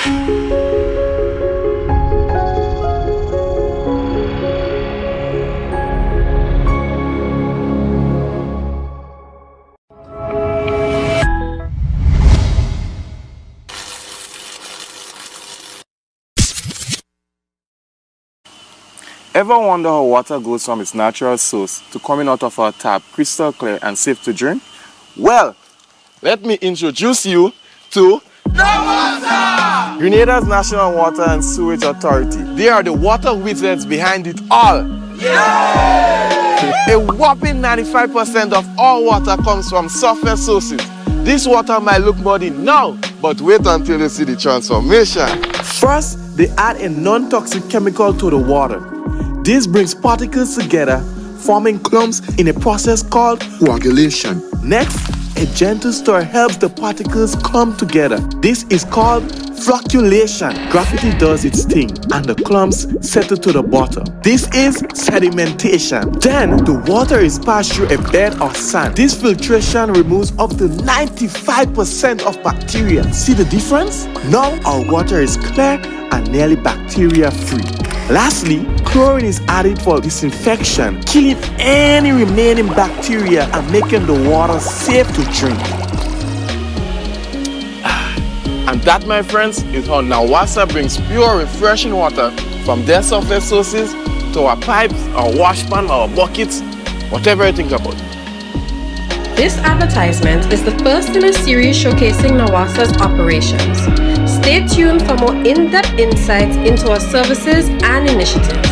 Ever wonder how water goes from its natural source to coming out of our tap crystal clear and safe to drink? Well, let me introduce you to NAWASA! Grenada's National Water and Sewage Authority. They are the water wizards behind it all. Yay! A whopping 95% of all water comes from surface sources. This water might look muddy now, but wait until you see the transformation. First, they add a non-toxic chemical to the water. This brings particles together, forming clumps in a process called coagulation. Next, a gentle stir helps the particles clump together. This is called flocculation. Gravity does its thing, and the clumps settle to the bottom. This is sedimentation. Then, the water is passed through a bed of sand. This filtration removes up to 95% of bacteria. See the difference? Now, our water is clear and nearly bacteria-free. Lastly, chlorine is added for disinfection, killing any remaining bacteria and making the water safe to drink. And that, my friends, is how NAWASA brings pure, refreshing water from their surface sources to our pipes, our washpan, our buckets, whatever you think about. This advertisement is the first in a series showcasing NAWASA's operations. Stay tuned for more in-depth insights into our services and initiatives.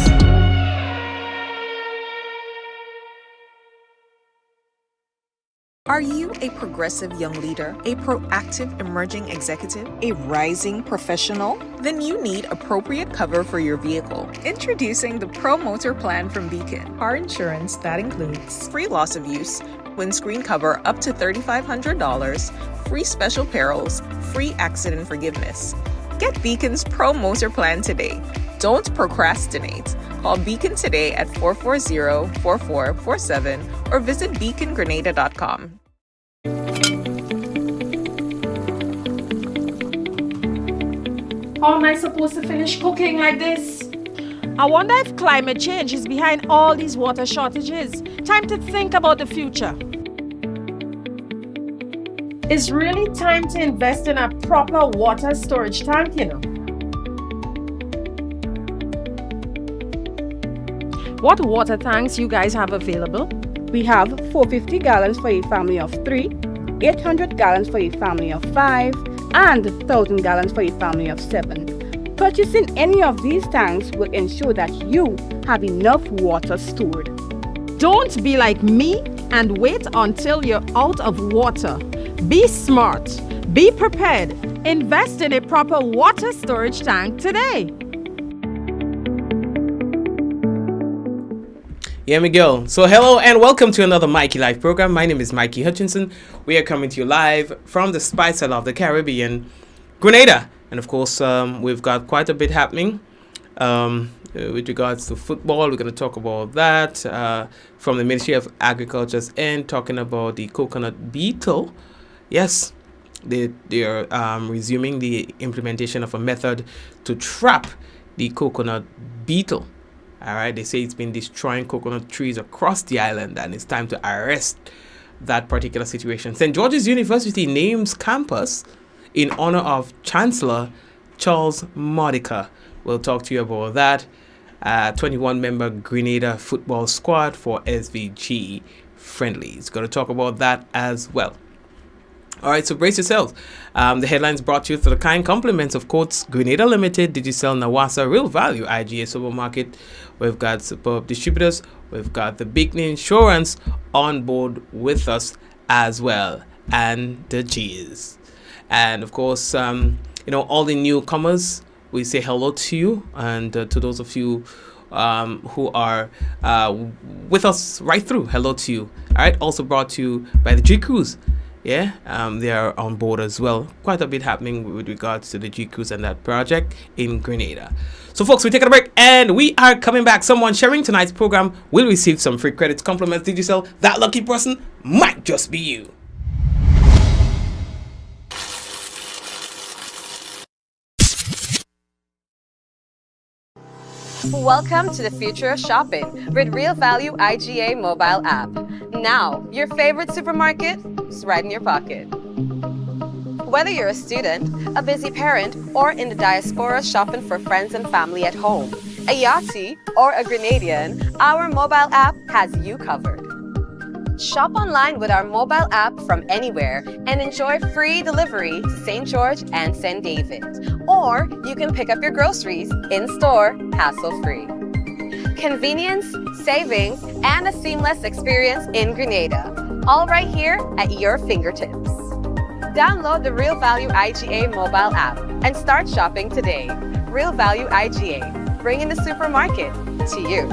Are you a progressive young leader, a proactive emerging executive, a rising professional? Then you need appropriate cover for your vehicle. Introducing the Pro Motor Plan from Beacon. Car insurance that includes free loss of use, windscreen cover up to $3,500, free special perils, free accident forgiveness. Get Beacon's Pro Motor Plan today. Don't procrastinate. Call Beacon today at 440-4447 or visit beacongrenada.com. How am I supposed to finish cooking like this? I wonder if climate change is behind all these water shortages. Time to think about the future. It's really time to invest in a proper water storage tank, you know. What water tanks you guys have available? We have 450 gallons for a family of 3, 800 gallons for a family of 5, and 1,000 gallons for a family of 7. Purchasing any of these tanks will ensure that you have enough water stored. Don't be like me and wait until you're out of water. Be smart, be prepared, invest in a proper water storage tank today. Here we go. So hello and welcome to another Mikey Live program. My name is Mikey Hutchinson. We are coming to you live from the Spice Isle of the Caribbean, Grenada. And of course, we've got quite a bit happening with regards to football. We're going to talk about that from the Ministry of Agriculture's end, talking about the coconut beetle. Yes, they are resuming the implementation of a method to trap the coconut beetle. All right, they say it's been destroying coconut trees across the island and it's time to arrest that particular situation. St. George's University names campus in honor of Chancellor Charles Modica. We'll talk to you about that. 21-member Grenada football squad for SVG friendlies. Going to talk about that as well. All right, so brace yourselves. The headlines brought to you through the kind compliments of Courts Grenada Limited, Digicel, NAWASA, Real Value, IGA Supermarket. We've got superb distributors. We've got the Big Insurance on board with us as well, and the G's. And of course, all the newcomers, we say hello to you, and to those of you who are with us right through, hello to you. All right, also brought to you by the G Cruise. Yeah, they are on board as well. Quite a bit happening with regards to the G Cruise and that project in Grenada. So folks, we're taking a break and we are coming back. Someone sharing tonight's program will receive some free credits, compliments. Did you sell? That lucky person might just be you. Welcome to the future of shopping with Real Value IGA mobile app. Now, your favorite supermarket is right in your pocket. Whether you're a student, a busy parent, or in the diaspora shopping for friends and family at home, a Yachty or a Grenadian, our mobile app has you covered. Shop online with our mobile app from anywhere and enjoy free delivery to St. George and St. David. Or you can pick up your groceries in-store, hassle-free. Convenience, savings, and a seamless experience in Grenada. All right here at your fingertips. Download the Real Value IGA mobile app and start shopping today. Real Value IGA, bringing the supermarket to you.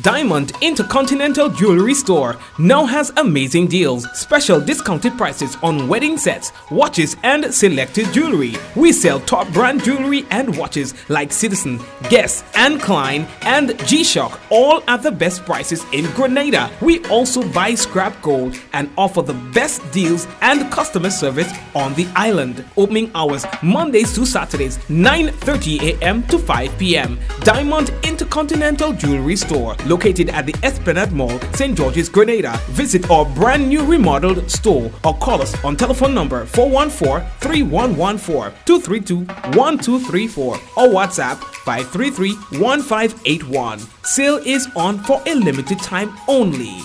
Diamond Intercontinental Jewelry Store now has amazing deals, special discounted prices on wedding sets, watches, and selected jewelry. We sell top brand jewelry and watches like Citizen, Guess, and Klein, and G-Shock, all at the best prices in Grenada. We also buy scrap gold and offer the best deals and customer service on the island. Opening hours Mondays to Saturdays, 9:30 a.m. to 5 p.m. Diamond Intercontinental Jewelry Store, located at the Esplanade Mall, St. George's, Grenada. Visit our brand new remodeled store or call us on telephone number 414-3114, 232-1234 or WhatsApp 533-1581. Sale is on for a limited time only.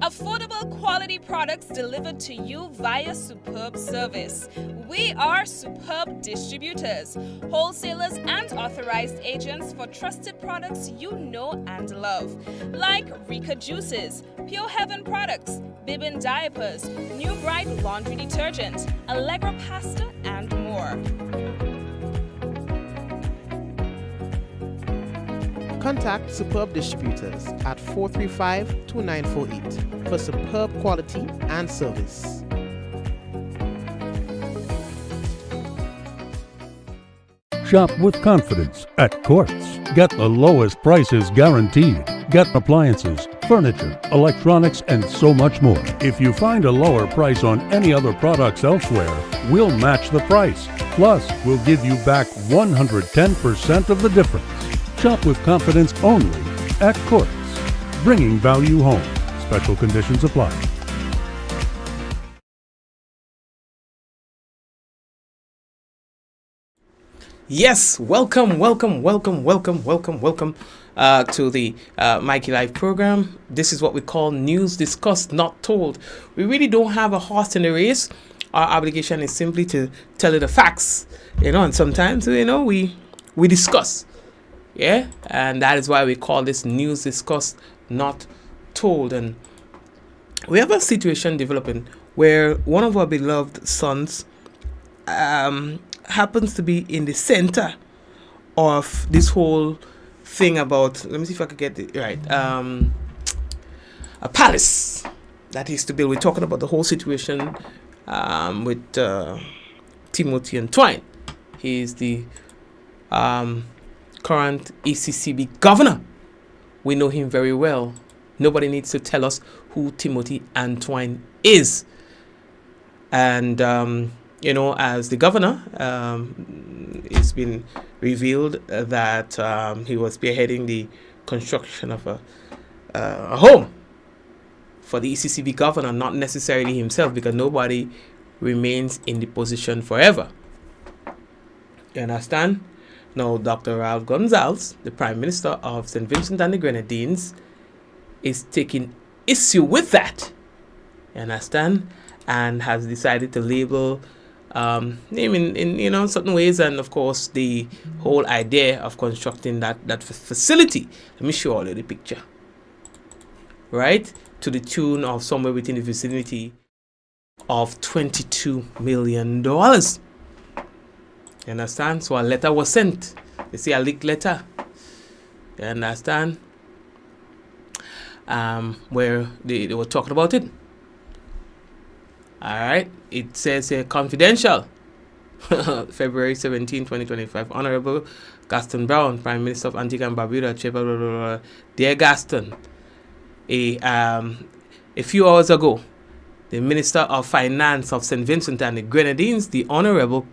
Affordable quality products delivered to you via superb service. We are Superb Distributors, wholesalers and authorized agents for trusted products you know and love, like Rika Juices, Pure Heaven products, Bibbin diapers, New Bright laundry detergent, Allegra pasta, and more. Contact Superb Distributors at 435-2948 for superb quality and service. Shop with confidence at Quartz. Get the lowest prices guaranteed. Get appliances, furniture, electronics, and so much more. If you find a lower price on any other products elsewhere, we'll match the price. Plus, we'll give you back 110% of the difference. Shop with confidence only at Quartz. Bringing value home. Special conditions apply. Yes, welcome to the Mikey Live program. This is what we call news discussed, not told. We really don't have a horse in the race. Our obligation is simply to tell you the facts, and sometimes, we discuss. Yeah, and that is why we call this news discussed, not told. And we have a situation developing where one of our beloved sons happens to be in the center of this whole thing about, let me see if I could get it right, a palace that he's to build. We're talking about the whole situation with Timothy and Twine. He's the current ECCB governor. We know him very well. Nobody needs to tell us who Timothy Antwine is. And, as the governor, it's been revealed that he was spearheading the construction of a home for the ECCB governor, not necessarily himself, because nobody remains in the position forever. You understand? Now, Dr. Ralph Gonzalez, the Prime Minister of St. Vincent and the Grenadines, is taking issue with that. You understand? And has decided to label him in certain ways, and of course the whole idea of constructing that facility. Let me show you the picture. Right? To the tune of somewhere within the vicinity of $22 million. You understand? So a letter was sent. You see a leaked letter. You understand? Where they were talking about it. Alright. It says confidential. February 17, 2025. Honorable Gaston Brown, Prime Minister of Antigua and Barbuda. Dear Gaston, a few hours ago, the Minister of Finance of St. Vincent and the Grenadines, the Honorable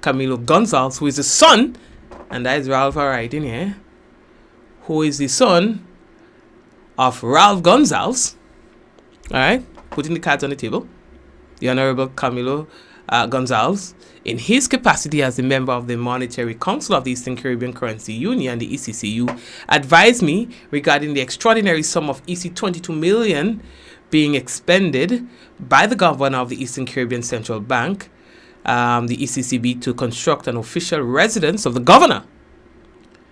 Camilo Gonzalez, who is the son, and that is Ralph right in here, who is the son of Ralph Gonzalez, all right, putting the cards on the table, the Honorable Camilo Gonzalez, in his capacity as a member of the Monetary Council of the Eastern Caribbean Currency Union, the ECCU, advised me regarding the extraordinary sum of EC 22 million being expended by the governor of the Eastern Caribbean Central Bank, the ECCB, to construct an official residence of the governor.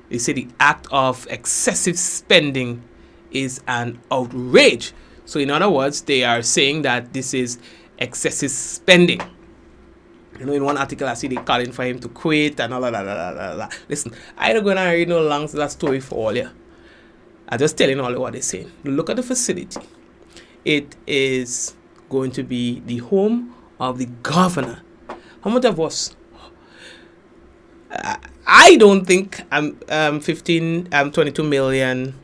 They say the act of excessive spending is an outrage. So in other words, they are saying that this is excessive spending. You know, in one article I see they calling for him to quit and all that. Listen, I don't go and read no long that story for all you. I'm just telling all what they're saying. Look at the facility. It is going to be the home of the governor. How much of us? I don't think 22 million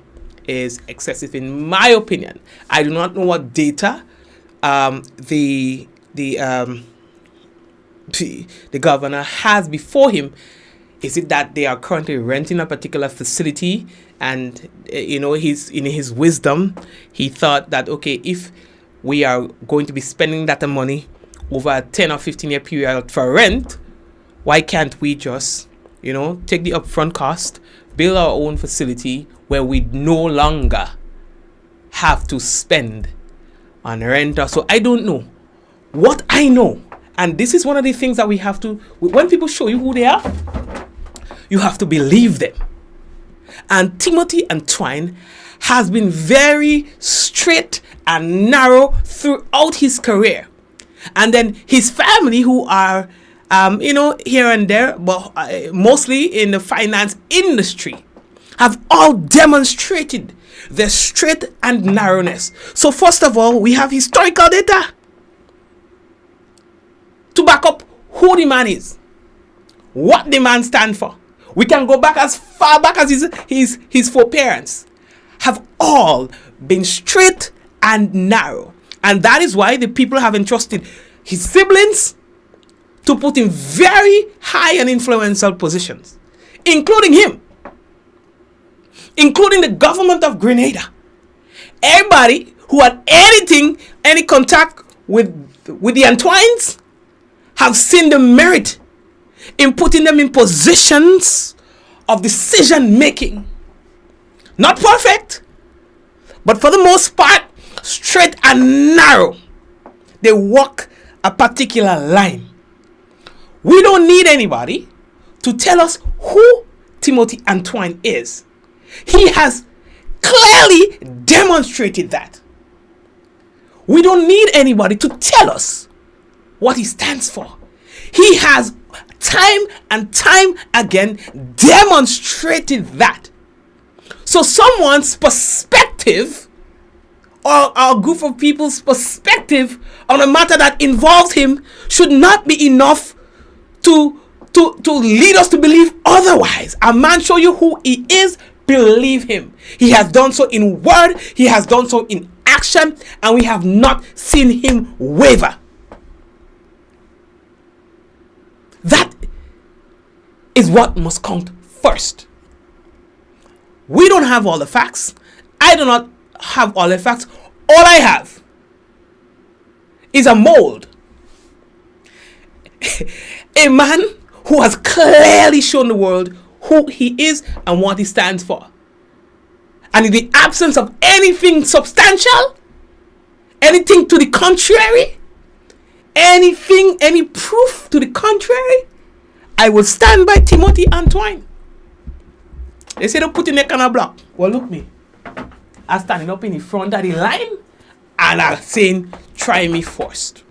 is excessive in my opinion. I do not know what data the governor has before him. Is it that they are currently renting a particular facility and he's in his wisdom he thought that, okay, if we are going to be spending that money over a 10 or 15 year period for rent, why can't we just take the upfront cost, build our own facility where we no longer have to spend on rent? So I don't know. What I know, and this is one of the things that we have to, when people show you who they are, you have to believe them. And Timothy Antoine has been very straight and narrow throughout his career. And then his family, who are, here and there, but mostly in the finance industry, have all demonstrated their straight and narrowness. So first of all, we have historical data to back up who the man is, what the man stands for. We can go back as far back as his foreparents have all been straight and narrow. And that is why the people have entrusted his siblings to put in very high and influential positions, including him, including the government of Grenada. Everybody who had any contact with the Antoines have seen the merit in putting them in positions of decision making. Not perfect, but for the most part, straight and narrow. They walk a particular line. We don't need anybody to tell us who Timothy Antoine is. He has clearly demonstrated that. We don't need anybody to tell us what he stands for. He has time and time again demonstrated that. So someone's perspective or a group of people's perspective on a matter that involves him should not be enough to lead us to believe otherwise. A man show you who he is, believe him. He has done so in word, he has done so in action, and we have not seen him waver. That is what must count first. We don't have all the facts. I do not have all the facts. All I have is a mold. A man who has clearly shown the world who he is and what he stands for. And in the absence of anything substantial, anything to the contrary, any proof to the contrary, I will stand by Timothy Antoine. They say don't put your neck on a block. Well, look me. I'm standing up in the front of the line and I'm saying, try me first.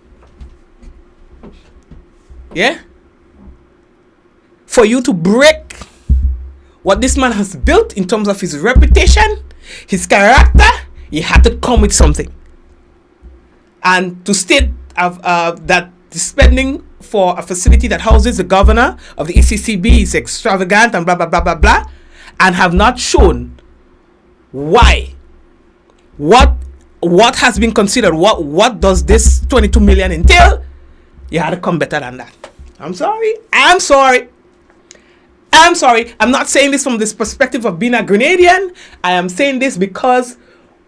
Yeah? For you to break what this man has built in terms of his reputation, his character, you had to come with something. And to state that the spending for a facility that houses the governor of the ECCB is extravagant and blah, blah, blah, blah, blah, and have not shown why, what what has been considered, what does this 22 million entail, you had to come better than that. I'm sorry. I'm not saying this from this perspective of being a Grenadian. I am saying this because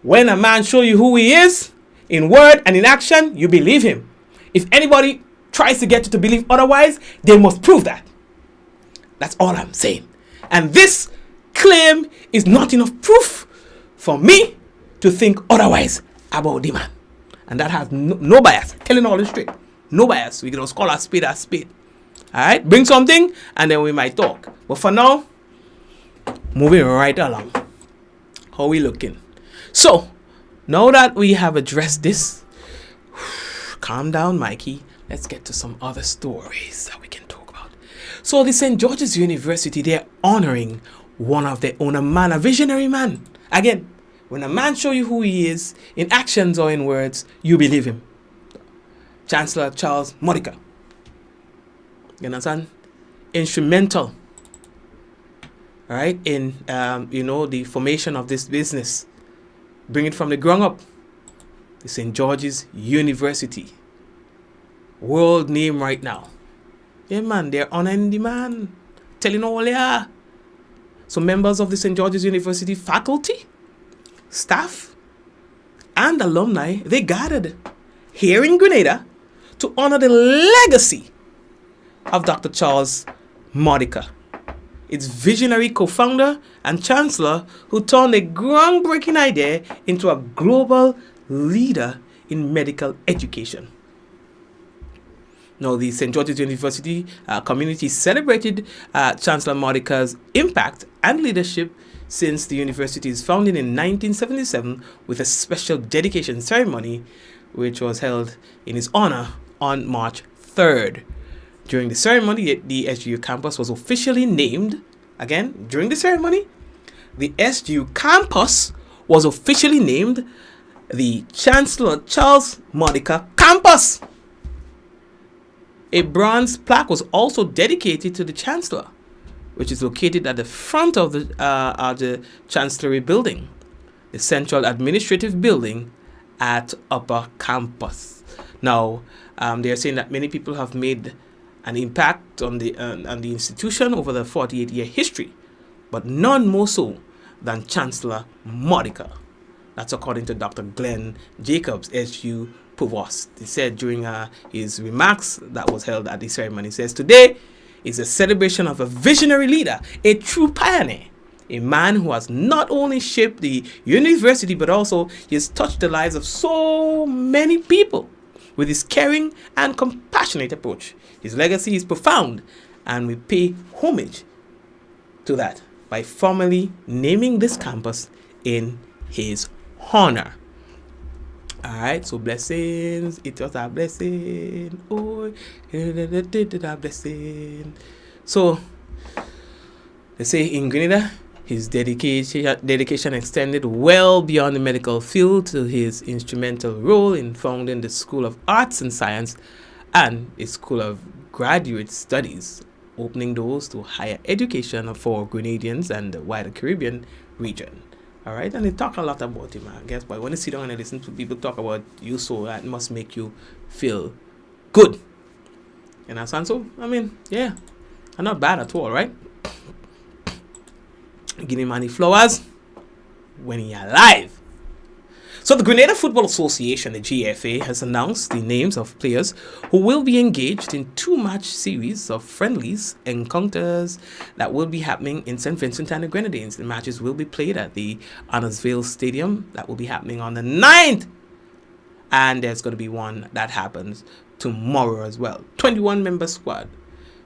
when a man show you who he is, in word and in action, you believe him. If anybody tries to get you to believe otherwise, they must prove that. That's all I'm saying. And this claim is not enough proof for me to think otherwise about the man. And that has no bias. Telling all this straight. No bias. We can just call a spade a spade. Alright? Bring something and then we might talk. But for now, moving right along. How we looking? So, now that we have addressed this, calm down, Mikey. Let's get to some other stories that we can talk about. So the St. George's University, they're honoring one of their own, a man, a visionary man. Again, when a man show you who he is, in actions or in words, you believe him. Chancellor Charles Modica. You understand? Instrumental, right, in the formation of this business. Bring it from the ground up. The St. George's University. World name right now. Yeah, man, they're honoring the man. Telling all they are. So members of the St. George's University faculty, staff, and alumni, they gathered here in Grenada to honor the legacy of Dr. Charles Modica, its visionary co-founder and chancellor who turned a groundbreaking idea into a global leader in medical education. Now, the St. George's University community celebrated Chancellor Modica's impact and leadership since the university's founding in 1977 with a special dedication ceremony which was held in his honor on March 3rd. During the ceremony, the SGU campus was officially named. Again, during the ceremony, the SGU campus was officially named the Chancellor Charles Modica Campus. A bronze plaque was also dedicated to the Chancellor, which is located at the front of the Chancellery building, the central administrative building at Upper Campus. Now, they are saying that many people have made an impact on the institution over the 48-year history, but none more so than Chancellor Modica. That's according to Dr. Glenn Jacobs, SU Provost. He said during his remarks that was held at the ceremony, he says, "Today is a celebration of a visionary leader, a true pioneer, a man who has not only shaped the university, but also he has touched the lives of so many people with his caring and compassionate approach. His legacy is profound, and we pay homage to that by formally naming this campus in his honor." Alright, so blessings. It was a blessing. Oh, a blessing. So, they say in Grenada, his dedication extended well beyond the medical field to his instrumental role in founding the School of Arts and Science and a School of Graduate Studies, opening doors to higher education for Grenadians and the wider Caribbean region. All right, and they talk a lot about him, I guess, but when you sit down and listen to people talk about you, so that must make you feel good. You understand? So, I mean, yeah, I'm not bad at all, right? Give him money flowers when he's alive. So the Grenada Football Association, the GFA, has announced the names of players who will be engaged in 2-match series of friendlies encounters that will be happening in St. Vincent and the Grenadines. The matches will be played at the Annersville Stadium. That will be happening on the 9th. And there's going to be one that happens tomorrow as well. 21-member squad.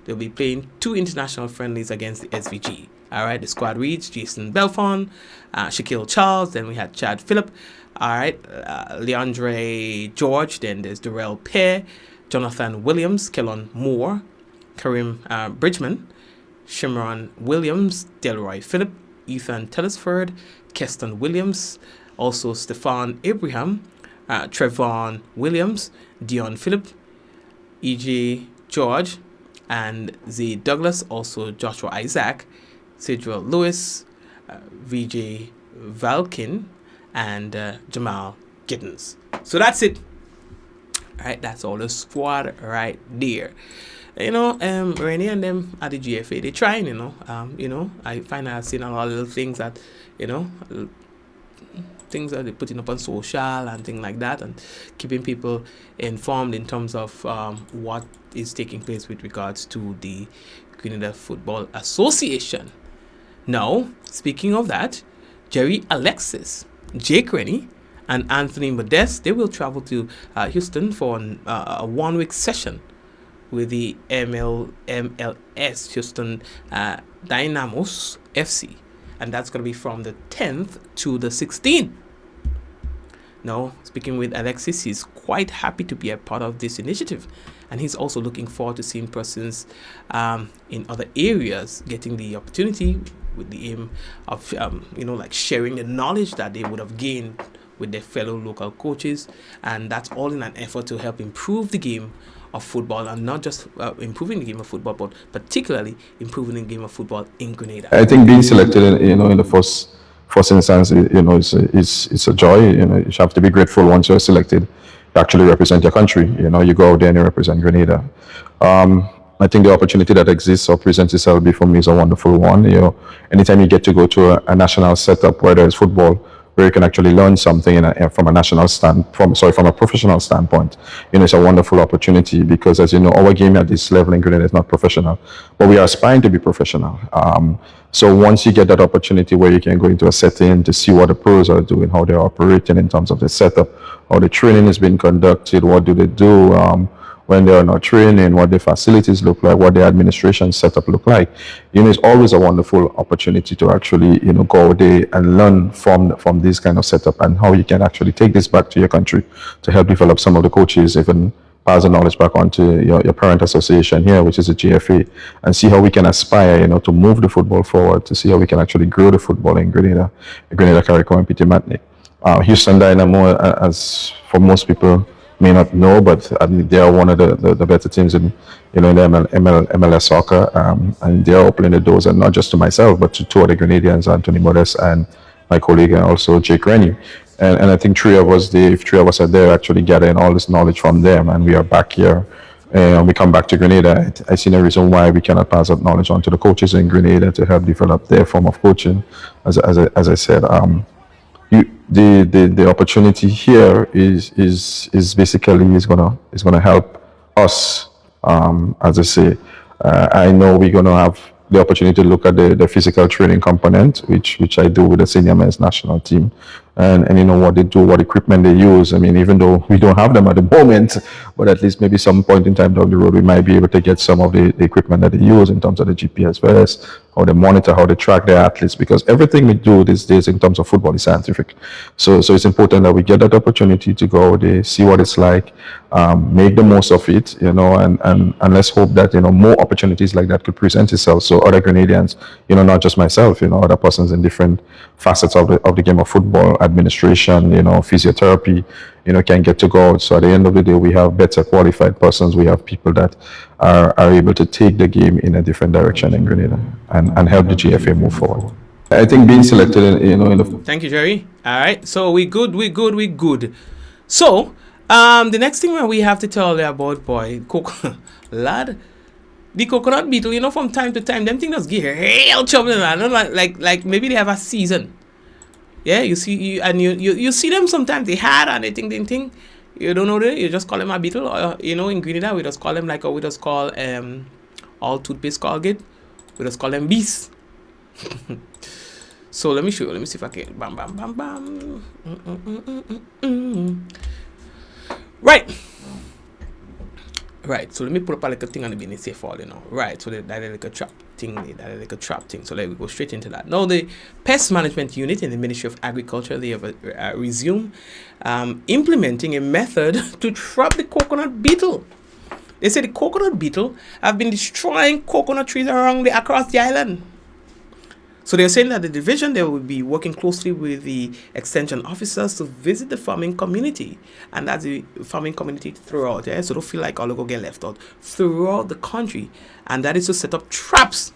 They'll be playing 2 international friendlies against the SVG. All right, the squad reads Jason Belfon, Shaquille Charles, then we had Chad Phillip, all right, Leandre George, then there's Darrell Pear, Jonathan Williams, Kellon Moore, Karim Bridgman, Shimron Williams, Delroy Phillip, Ethan Tellisford, Keston Williams, also Stefan Abraham, Trevon Williams, Dion Phillip, E.J. George, and Z. Douglas, also Joshua Isaac, Sidrell Lewis, VJ Valkin, and Jamal kittens. So that's it. All right, that's all the squad right there. Rennie and them at the GFA, they trying, I find I've seen a lot of little things that, things that they're putting up on social and things like that, and keeping people informed in terms of what is taking place with regards to the Grenada Football Association. Now, speaking of that, Jerry Alexis, Jake Rennie, and Anthony Modeste, they will travel to Houston for a 1-week session with the MLS Houston Dynamos FC. And that's going to be from the 10th to the 16th. Now, speaking with Alexis, he's quite happy to be a part of this initiative. And he's also looking forward to seeing persons in other areas getting the opportunity with the aim of, sharing the knowledge that they would have gained with their fellow local coaches. And that's all in an effort to help improve the game of football, and not just improving the game of football, but particularly improving the game of football in Grenada. I think being selected, in the first instance, it's a joy. You have to be grateful once you're selected to actually represent your country. You go out there and you represent Grenada. I think the opportunity that exists or presents itself before me is a wonderful one. Anytime you get to go to a national setup, whether it's football, where you can actually learn something from a professional standpoint. It's a wonderful opportunity because, as you know, our game at this level in Grenada is not professional, but we are aspiring to be professional. So once you get that opportunity where you can go into a setting to see what the pros are doing, how they're operating in terms of the setup, how the training is being conducted, what do they do when they are not training, what the facilities look like, what the administration setup look like. It's always a wonderful opportunity to actually, go out there and learn from this kind of setup, and how you can actually take this back to your country to help develop some of the coaches, even pass the knowledge back onto your parent association here, which is the GFA, and see how we can aspire, to move the football forward, to see how we can actually grow the football in Grenada, Carriacou and Petit Matney. Houston Dynamo, as for most people may not know, but I mean, they are one of the better teams in the MLS soccer, and they are opening the doors, and not just to myself, but to two other Grenadians, Anthony Modeste and my colleague, and also Jake Rennie. And I think if three of us are there, actually gathering all this knowledge from them, and we are back here, and we come back to Grenada, I see no reason why we cannot pass that knowledge on to the coaches in Grenada to help develop their form of coaching. As I said, the opportunity here is basically gonna help us. As I say, I know we're gonna have the opportunity to look at the physical training component, which I do with the senior men's national team, and what they do, what equipment they use. I mean, even though we don't have them at the moment, but at least maybe some point in time down the road, we might be able to get some of the equipment that they use in terms of the GPS vest, how they monitor, how they track their athletes, because everything we do these days in terms of football is scientific. So it's important that we get that opportunity to go there, see what it's like, make the most of it, and let's hope that, more opportunities like that could present itself. So other Grenadians, not just myself, other persons in different facets of the game of football, administration, physiotherapy, can get to go out. So at the end of the day, we have better qualified persons. We have people that are able to take the game in a different direction in Grenada and help the GFA move forward. I think being selected Thank you, Jerry. All right, so we good. So the next thing we have to tell you about, lad, the coconut beetle, from time to time, them things just get real trouble, like maybe they have a season. Yeah, you see them sometimes. They hard and they think. You don't know that. You just call them a beetle. Or, in Grenada, we just call them we just call all toothpaste Colgate. We just call them bees. So let me show you. Let me see if I can. Bam, bam, bam, bam. Right. So let me put up a little thing on the business here for Right. So that little trap thing. So let me go straight into that. Now, the pest management unit in the Ministry of Agriculture, they have resumed implementing a method to trap the coconut beetle. They say the coconut beetle have been destroying coconut trees across the island. So they're saying that the division, they will be working closely with the extension officers to visit the farming community. And that's the farming community throughout. Yeah? So don't feel like all go get left out. Throughout the country. And that is to set up traps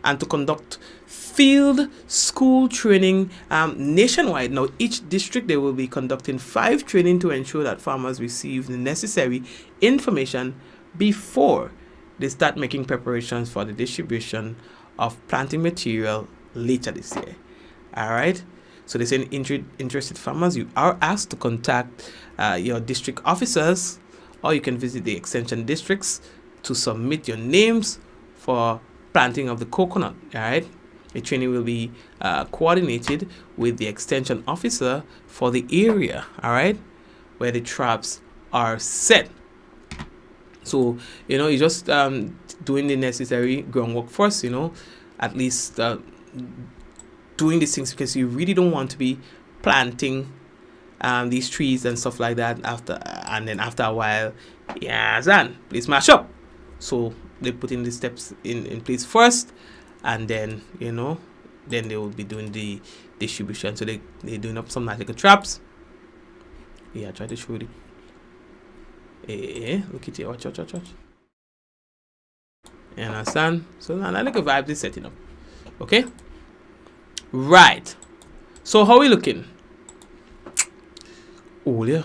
and to conduct field school training nationwide. Now, each district, they will be conducting 5 training to ensure that farmers receive the necessary information before they start making preparations for the distribution of planting material later this year. All right. So they say interested farmers, you are asked to contact your district officers, or you can visit the extension districts to submit your names for planting of the coconut. All right. The training will be coordinated with the extension officer for the area. All right, where the traps are set. So you just doing the necessary groundwork first. At least doing these things, because you really don't want to be planting these trees and stuff like that after a while, please mash up. So they put in the steps in place first, and then then they will be doing the distribution. So they're doing up some magical traps. Yeah, try to show it. Look at it. Watch. You understand? So now like a vibe is setting up. Okay. Right. So how are we looking? Oh yeah.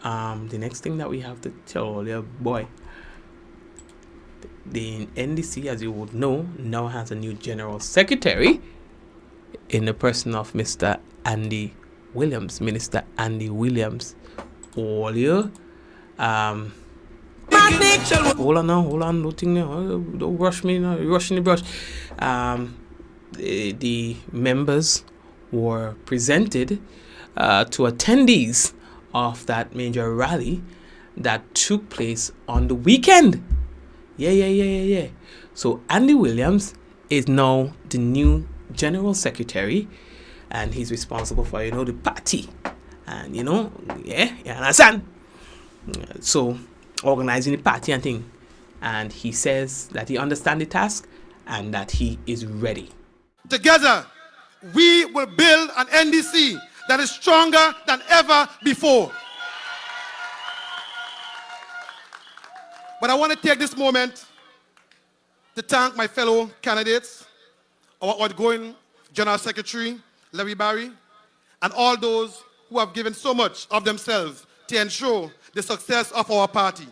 The next thing that we have to tell you, boy, the NDC, as you would know, now has a new general secretary in the person of Mr. Andy Williams, Minister Andy Williams. Earlier, hold on, nothing now. Don't rush me now. You're rushing the brush. The members were presented to attendees of that major rally that took place on the weekend. Yeah. So Andy Williams is now the new general secretary, and he's responsible for the party, and you understand. So organizing the party and thing, and he says that he understands the task and that he is ready. Together, we will build an NDC that is stronger than ever before. But I want to take this moment to thank my fellow candidates, our outgoing General Secretary, Larry Barry, and all those who have given so much of themselves to ensure the success of our party.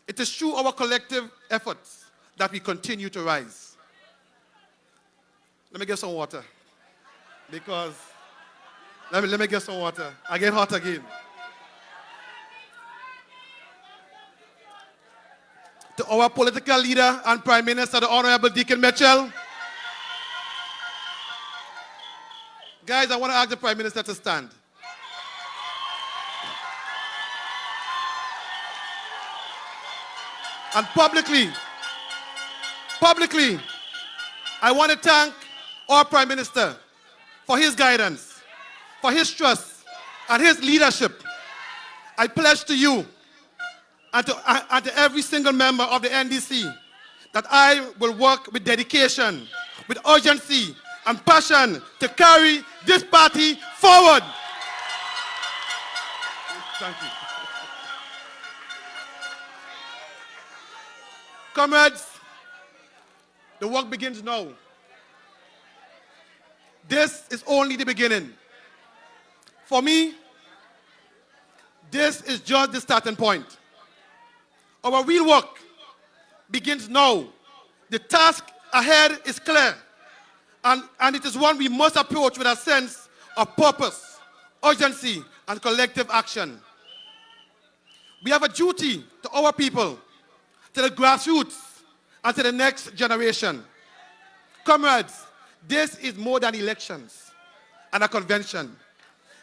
It is through our collective efforts that we continue to rise. Let me get some water. Because, let me get some water. I get hot again. To our political leader and Prime Minister, the Honorable Deacon Mitchell. Guys, I want to ask the Prime Minister to stand. And publicly, I want to thank our Prime Minister for his guidance, for his trust, and his leadership. I pledge to you and to every single member of the NDC that I will work with dedication, with urgency, and passion to carry this party forward. Thank you. Comrades, the work begins now. This is only the beginning. For me, this is just the starting point. Our real work begins now. The task ahead is clear, and it is one we must approach with a sense of purpose, urgency, and collective action. We have a duty to our people, to the grassroots, and to the next generation. Comrades, this is more than elections and a convention.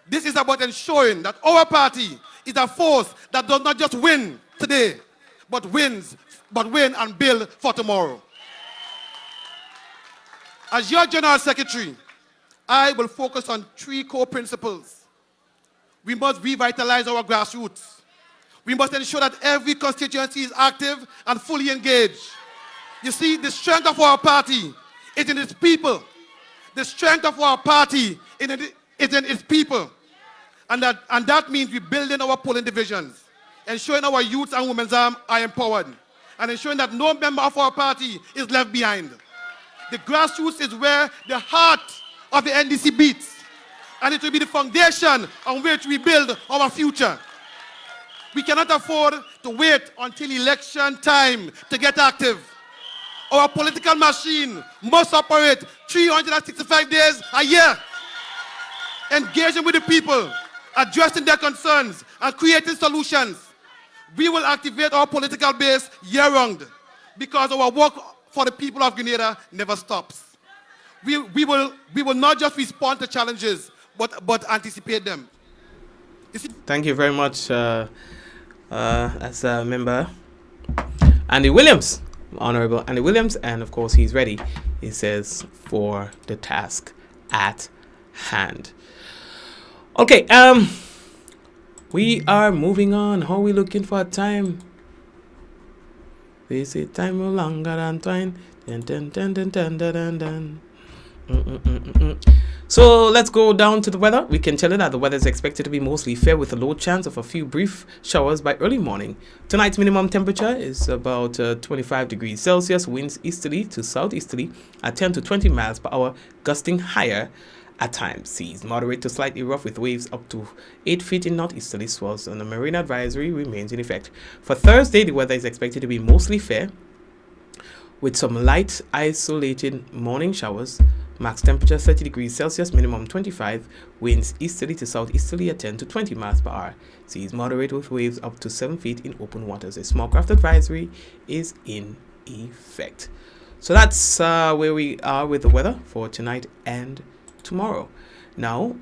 This is about ensuring that our party is a force that does not just win today, but win and build for tomorrow. As your General Secretary, I will focus on 3 core principles. We must revitalize our grassroots. We must ensure that every constituency is active and fully engaged. You see, the strength of our party is in its people. The strength of our party is in its people. And that means we're building our polling divisions, ensuring our youths and women's arm are empowered, and ensuring that no member of our party is left behind. The grassroots is where the heart of the NDC beats, and it will be the foundation on which we build our future. We cannot afford to wait until election time to get active. Our political machine must operate 365 days a year, engaging with the people, addressing their concerns, and creating solutions. We will activate our political base year-round because our work for the people of Grenada never stops. We will not just respond to challenges, but anticipate them. Thank you very much, as a member, Andy Williams, Honorable Andy Williams, and of course he's ready, he says, for the task at hand. Okay, we are moving on. How are we looking for time? They say time no longer than twine. Dun, dun, dun, dun, dun, dun, dun. So let's go down to the weather. We can tell you that the weather is expected to be mostly fair with a low chance of a few brief showers by early morning. Tonight's minimum temperature is about 25 degrees Celsius, winds easterly to southeasterly at 10 to 20 miles per hour, gusting higher at times. Seas moderate to slightly rough with waves up to 8 feet in northeasterly swells, and the marine advisory remains in effect. For Thursday, the weather is expected to be mostly fair with some light isolated morning showers. Max temperature 30 degrees Celsius, minimum 25, winds easterly to southeasterly at 10 to 20 miles per hour. Seas moderate with waves up to 7 feet in open waters. A small craft advisory is in effect. So that's where we are with the weather for tonight and tomorrow. Now,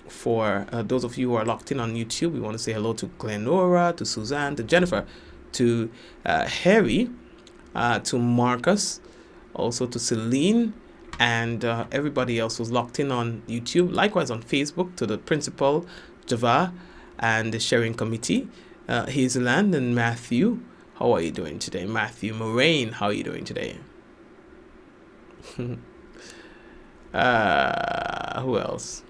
for those of you who are locked in on YouTube, we want to say hello to Glenora, to Suzanne, to Jennifer, to Harry, to Marcus, also to Celine, and everybody else who's locked in on YouTube. Likewise on Facebook, to the principal, Java, and the sharing committee, Hazeland and Matthew. How are you doing today? Matthew Moraine, how are you doing today? Who else?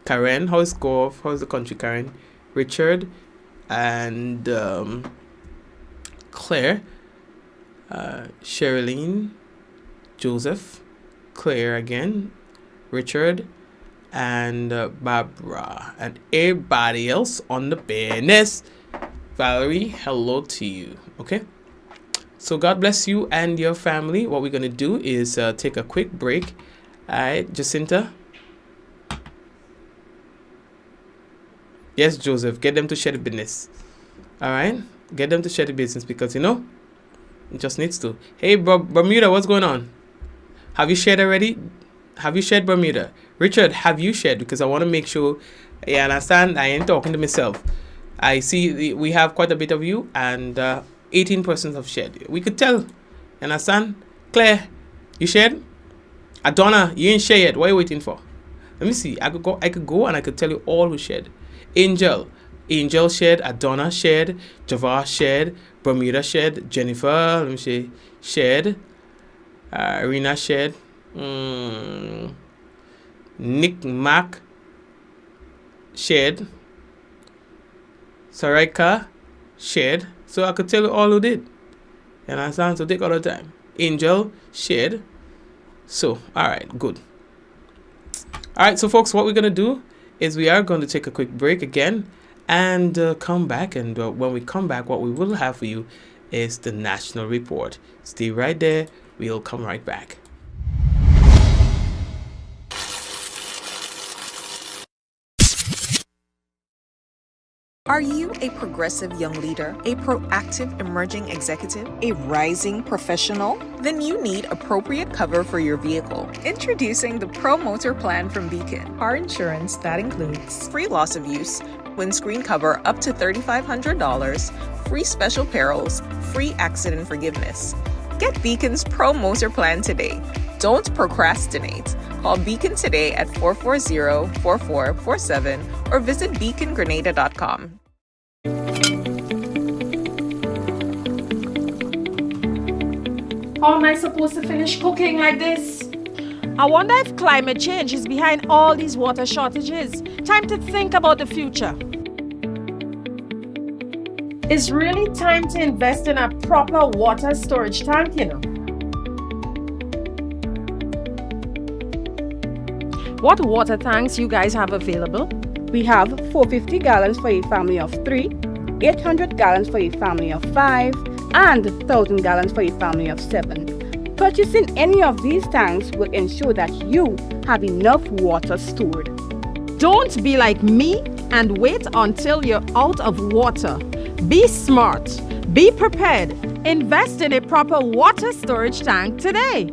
Karen, how's golf? How's the country, Karen? Richard and Claire, Sherilyn, Joseph, Claire again, Richard, and Barbara, and everybody else on the business. Valerie, hello to you. Okay, so God bless you and your family. What we're gonna do is take a quick break. All right, Jacinta. Yes, Joseph, get them to share the business. All right, get them to share the business because it just needs to. Hey, Bermuda, what's going on? Have you shared already? Have you shared Bermuda? Richard, have you shared? Because I want to make sure. Yeah, understand. I ain't talking to myself. I see we have quite a bit of you, and 18 persons have shared. We could tell. Understand? Claire, you shared? Adonna, you ain't shared yet. What are you waiting for? Let me see. I could go and I could tell you all who shared. Angel shared. Adonna shared. Java shared. Bermuda shared. Jennifer, let me see, shared. Irina shared. Nick Mac shared. Sarika shared. So I could tell you all who did. You understand? So take all the time. Angel shared. So, alright, good. Alright, so folks, what we're going to do is we are going to take a quick break again and come back. And when we come back, what we will have for you is the national report. Stay right there. We'll come right back. Are you a progressive young leader, a proactive emerging executive, a rising professional? Then you need appropriate cover for your vehicle. Introducing the Pro Motor Plan from Beacon. Car insurance that includes free loss of use, windscreen cover up to $3,500, free special perils, free accident forgiveness. Get Beacon's Pro Motor Plan today. Don't procrastinate. Call Beacon today at 440-4447 or visit beacongrenada.com. How am I supposed to finish cooking like this? I wonder if climate change is behind all these water shortages. Time to think about the future. It's really time to invest in a proper water storage tank, you know. What water tanks you guys have available? We have 450 gallons for a family of 3, 800 gallons for a family of 5, and 1,000 gallons for a family of 7. Purchasing any of these tanks will ensure that you have enough water stored. Don't be like me and wait until you're out of water. Be smart, be prepared, invest in a proper water storage tank today.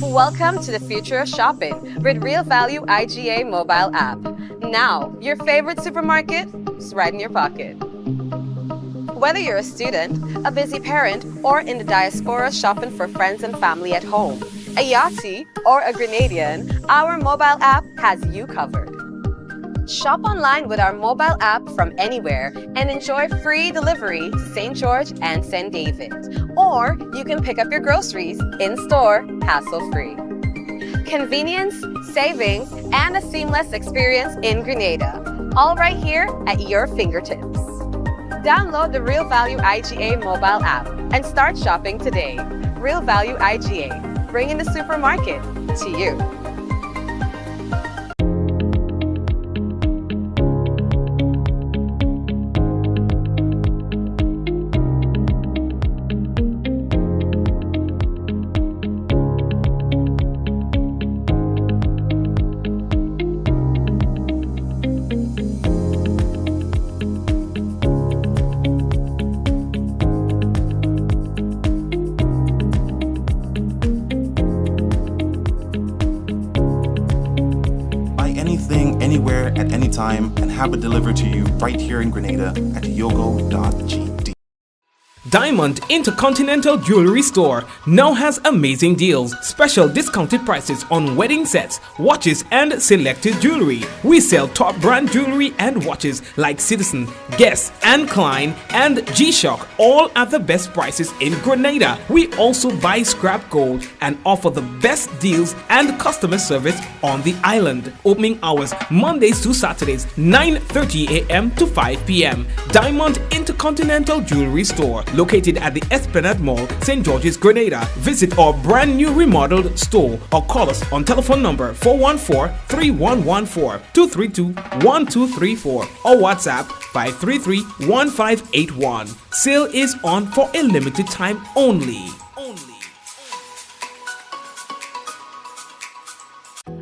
Welcome to the future of shopping with Real Value IGA mobile app. Now, your favorite supermarket is right in your pocket. Whether you're a student, a busy parent, or in the diaspora shopping for friends and family at home, a Yachty, or a Grenadian, our mobile app has you covered. Shop online with our mobile app from anywhere and enjoy free delivery to St. George and St. David. Or you can pick up your groceries in-store, hassle-free. Convenience, savings, and a seamless experience in Grenada. All right here at your fingertips. Download the Real Value IGA mobile app and start shopping today. Real Value IGA, bringing the supermarket to you. Anywhere at any time and have it delivered to you right here in Grenada at yogo.gd. Diamond Intercontinental Jewelry Store now has amazing deals, special discounted prices on wedding sets, watches and selected jewelry. We sell top brand jewelry and watches like Citizen, Guess and Klein and G-Shock, all at the best prices in Grenada. We also buy scrap gold and offer the best deals and customer service on the island. Opening hours Mondays to Saturdays 9:30 a.m. to 5 p.m. Diamond Intercontinental Jewelry Store, located at the Esplanade Mall, St. George's, Grenada. Visit our brand new remodeled store or call us on telephone number 414-3114, 232-1234 or WhatsApp 533-1581. Sale is on for a limited time only.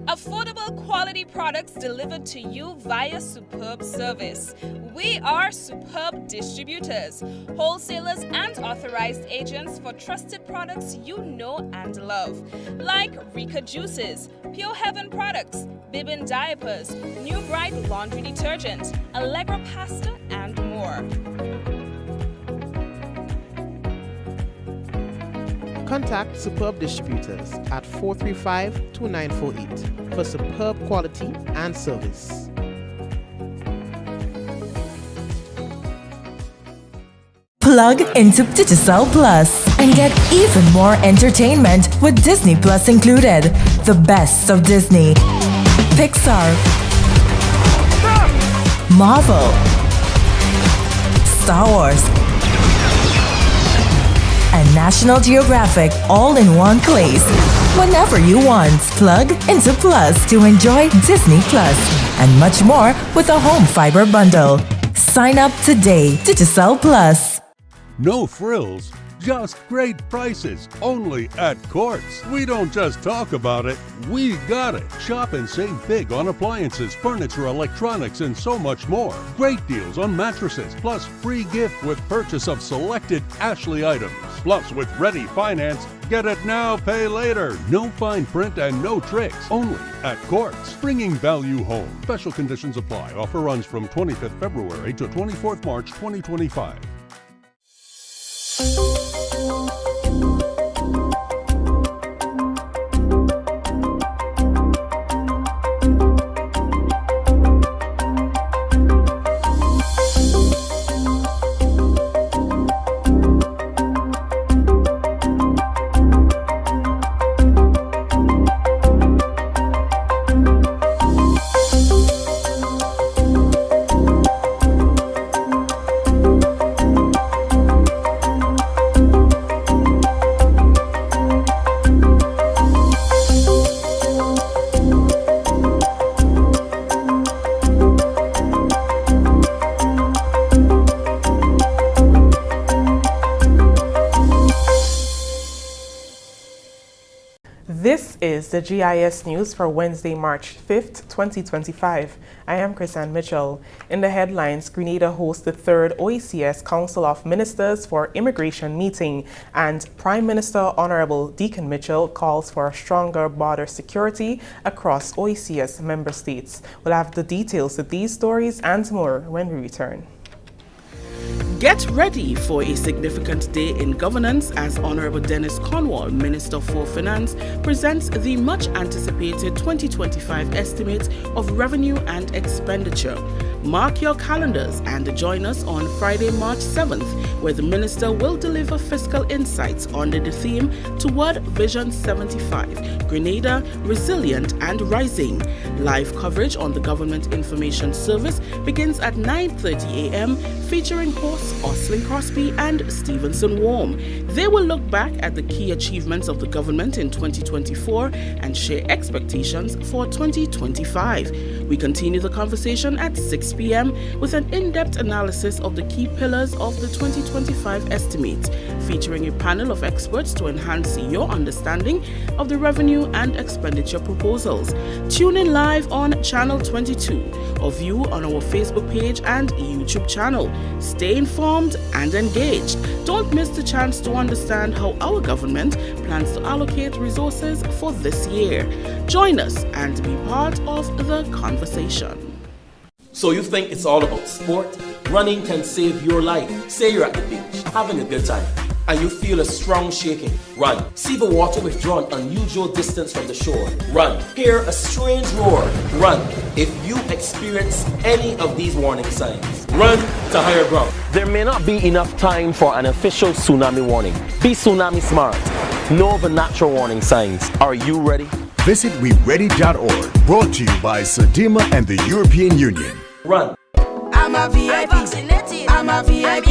Affordable quality products delivered to you via superb service. We are superb distributors, wholesalers and authorized agents for trusted products you know and love, like Rika Juices, Pure Heaven products, Bibbin diapers, New Bright laundry detergent, Allegra pasta and more. Contact Superb Distributors at 435-2948 for superb quality and service. Plug into Digicel Plus and get even more entertainment with Disney Plus included. The best of Disney, Pixar, Marvel, Star Wars, and National Geographic all in one place. Whenever you want, plug into Plus to enjoy Disney Plus and much more with a home fiber bundle. Sign up today. Digicel Plus. No frills, just great prices, only at Courts. We don't just talk about it, we got it. Shop and save big on appliances, furniture, electronics, and so much more. Great deals on mattresses, plus free gift with purchase of selected Ashley items. Plus, with Ready Finance, get it now, pay later. No fine print and no tricks, only at Courts. Bringing value home. Special conditions apply. Offer runs from 25th February to 24th March 2025. the GIS News for Wednesday, March 5th, 2025. I am Chrisanne Mitchell. In the headlines, Grenada hosts the 3rd OECS Council of Ministers for Immigration meeting, and Prime Minister Honorable Deacon Mitchell calls for stronger border security across OECS member states. We'll have the details of these stories and more when we return. Get ready for a significant day in governance as Honorable Dennis Cornwall, Minister for Finance, presents the much-anticipated 2025 estimate of revenue and expenditure. Mark your calendars and join us on Friday, March 7th, where the Minister will deliver fiscal insights under the theme Toward Vision 75, Grenada, Resilient and Rising. Live coverage on the Government Information Service begins at 9:30 a.m., featuring hosts Oslin Crosby and Stevenson Warm. They will look back at the key achievements of the government in 2024 and share expectations for 2025. We continue the conversation at 6 p.m. with an in-depth analysis of the key pillars of the 2025 estimate, featuring a panel of experts to enhance your understanding of the revenue and expenditure proposals. Tune in live on Channel 22 or view on our Facebook page and YouTube channel. Stay informed and engaged. Don't miss the chance to understand how our government plans to allocate resources for this year. Join us and be part of the conversation. So you think it's all about sport? Running can save your life. Say you're at the beach, having a good time, and you feel a strong shaking. Run. See the water withdraw an unusual distance from the shore. Run. Hear a strange roar. Run. If you experience any of these warning signs, run to higher ground. There may not be enough time for an official tsunami warning. Be tsunami smart. Know the natural warning signs. Are you ready? Visit weready.org. Brought to you by Sedima and the European Union. Run. I'm a VIP. I'm a VIP.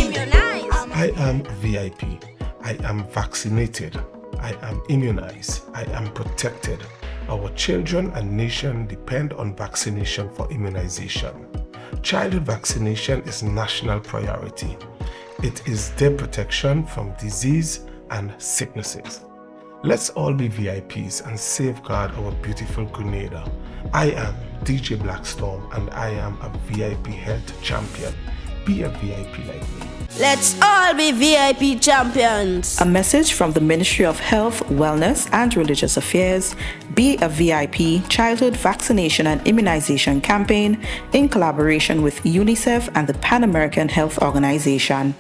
I am VIP. I am vaccinated. I am immunized. I am protected. Our children and nation depend on vaccination for immunization. Childhood vaccination is national priority. It is their protection from disease and sicknesses. Let's all be VIPs and safeguard our beautiful Grenada. I am DJ Blackstorm and I am a VIP health champion. Be a VIP like me. Let's all be VIP champions. A message from the Ministry of Health, Wellness and Religious Affairs, Be a VIP Childhood Vaccination and Immunization Campaign in collaboration with UNICEF and the Pan American Health Organization.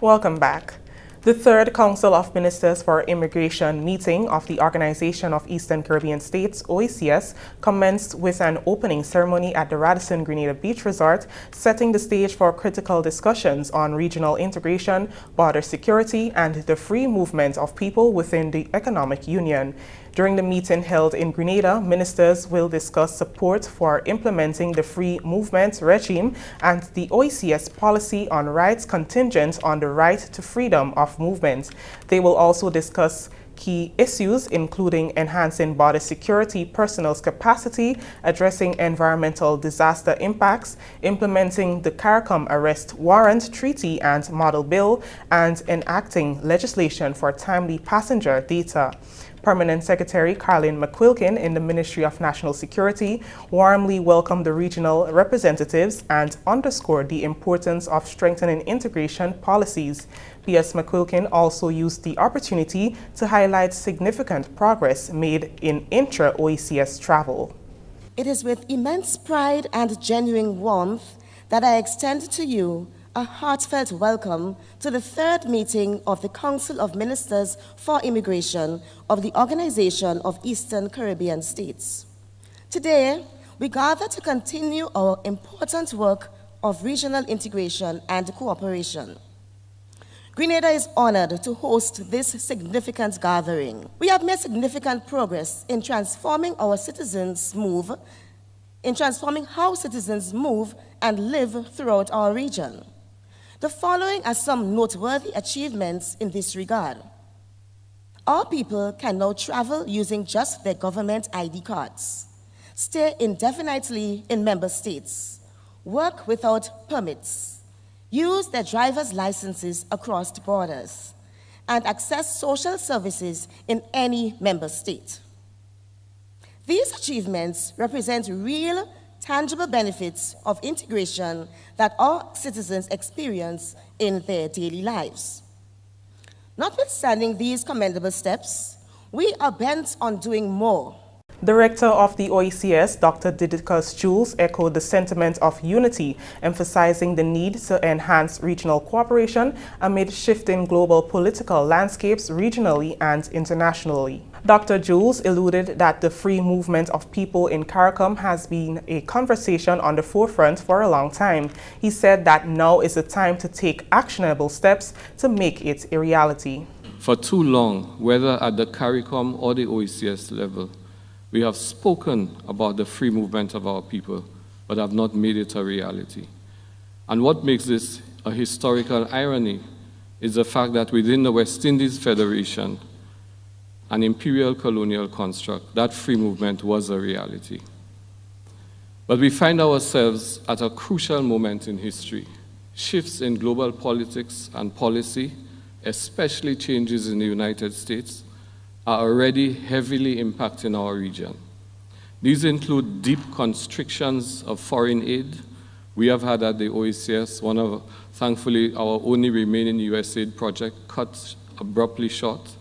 Welcome back. The 3rd Council of Ministers for Immigration meeting of the Organization of Eastern Caribbean States, OECS, commenced with an opening ceremony at the Radisson Grenada Beach Resort, setting the stage for critical discussions on regional integration, border security, and the free movement of people within the economic union. During the meeting held in Grenada, ministers will discuss support for implementing the free movement regime and the OECS policy on rights contingent on the right to freedom of movement. They will also discuss key issues, including enhancing border security personnel's capacity, addressing environmental disaster impacts, implementing the CARICOM Arrest Warrant Treaty and Model Bill, and enacting legislation for timely passenger data. Permanent Secretary Carlin McQuilkin in the Ministry of National Security warmly welcomed the regional representatives and underscored the importance of strengthening integration policies. P.S. McQuilkin also used the opportunity to highlight significant progress made in intra-OECS travel. It is with immense pride and genuine warmth that I extend to you a heartfelt welcome to the 3rd meeting of the Council of Ministers for Immigration of the Organization of Eastern Caribbean States. Today, we gather to continue our important work of regional integration and cooperation. Grenada is honored to host this significant gathering. We have made significant progress in transforming how citizens move and live throughout our region. The following are some noteworthy achievements in this regard. Our people can now travel using just their government ID cards, stay indefinitely in member states, work without permits, use their driver's licenses across borders, and access social services in any member state. These achievements represent real, tangible benefits of integration that our citizens experience in their daily lives. Notwithstanding these commendable steps, we are bent on doing more. Director of the OECS, Dr. Didicus Jules, echoed the sentiment of unity, emphasizing the need to enhance regional cooperation amid shifting global political landscapes regionally and internationally. Dr. Jules alluded that the free movement of people in CARICOM has been a conversation on the forefront for a long time. He said that now is the time to take actionable steps to make it a reality. For too long, whether at the CARICOM or the OECS level, we have spoken about the free movement of our people, but have not made it a reality. And what makes this a historical irony is the fact that within the West Indies Federation, an imperial colonial construct, that free movement was a reality. But we find ourselves at a crucial moment in history. Shifts in global politics and policy, especially changes in the United States, are already heavily impacting our region. These include deep constrictions of foreign aid. We have had at the OECS, thankfully, our only remaining USAID project cut abruptly short.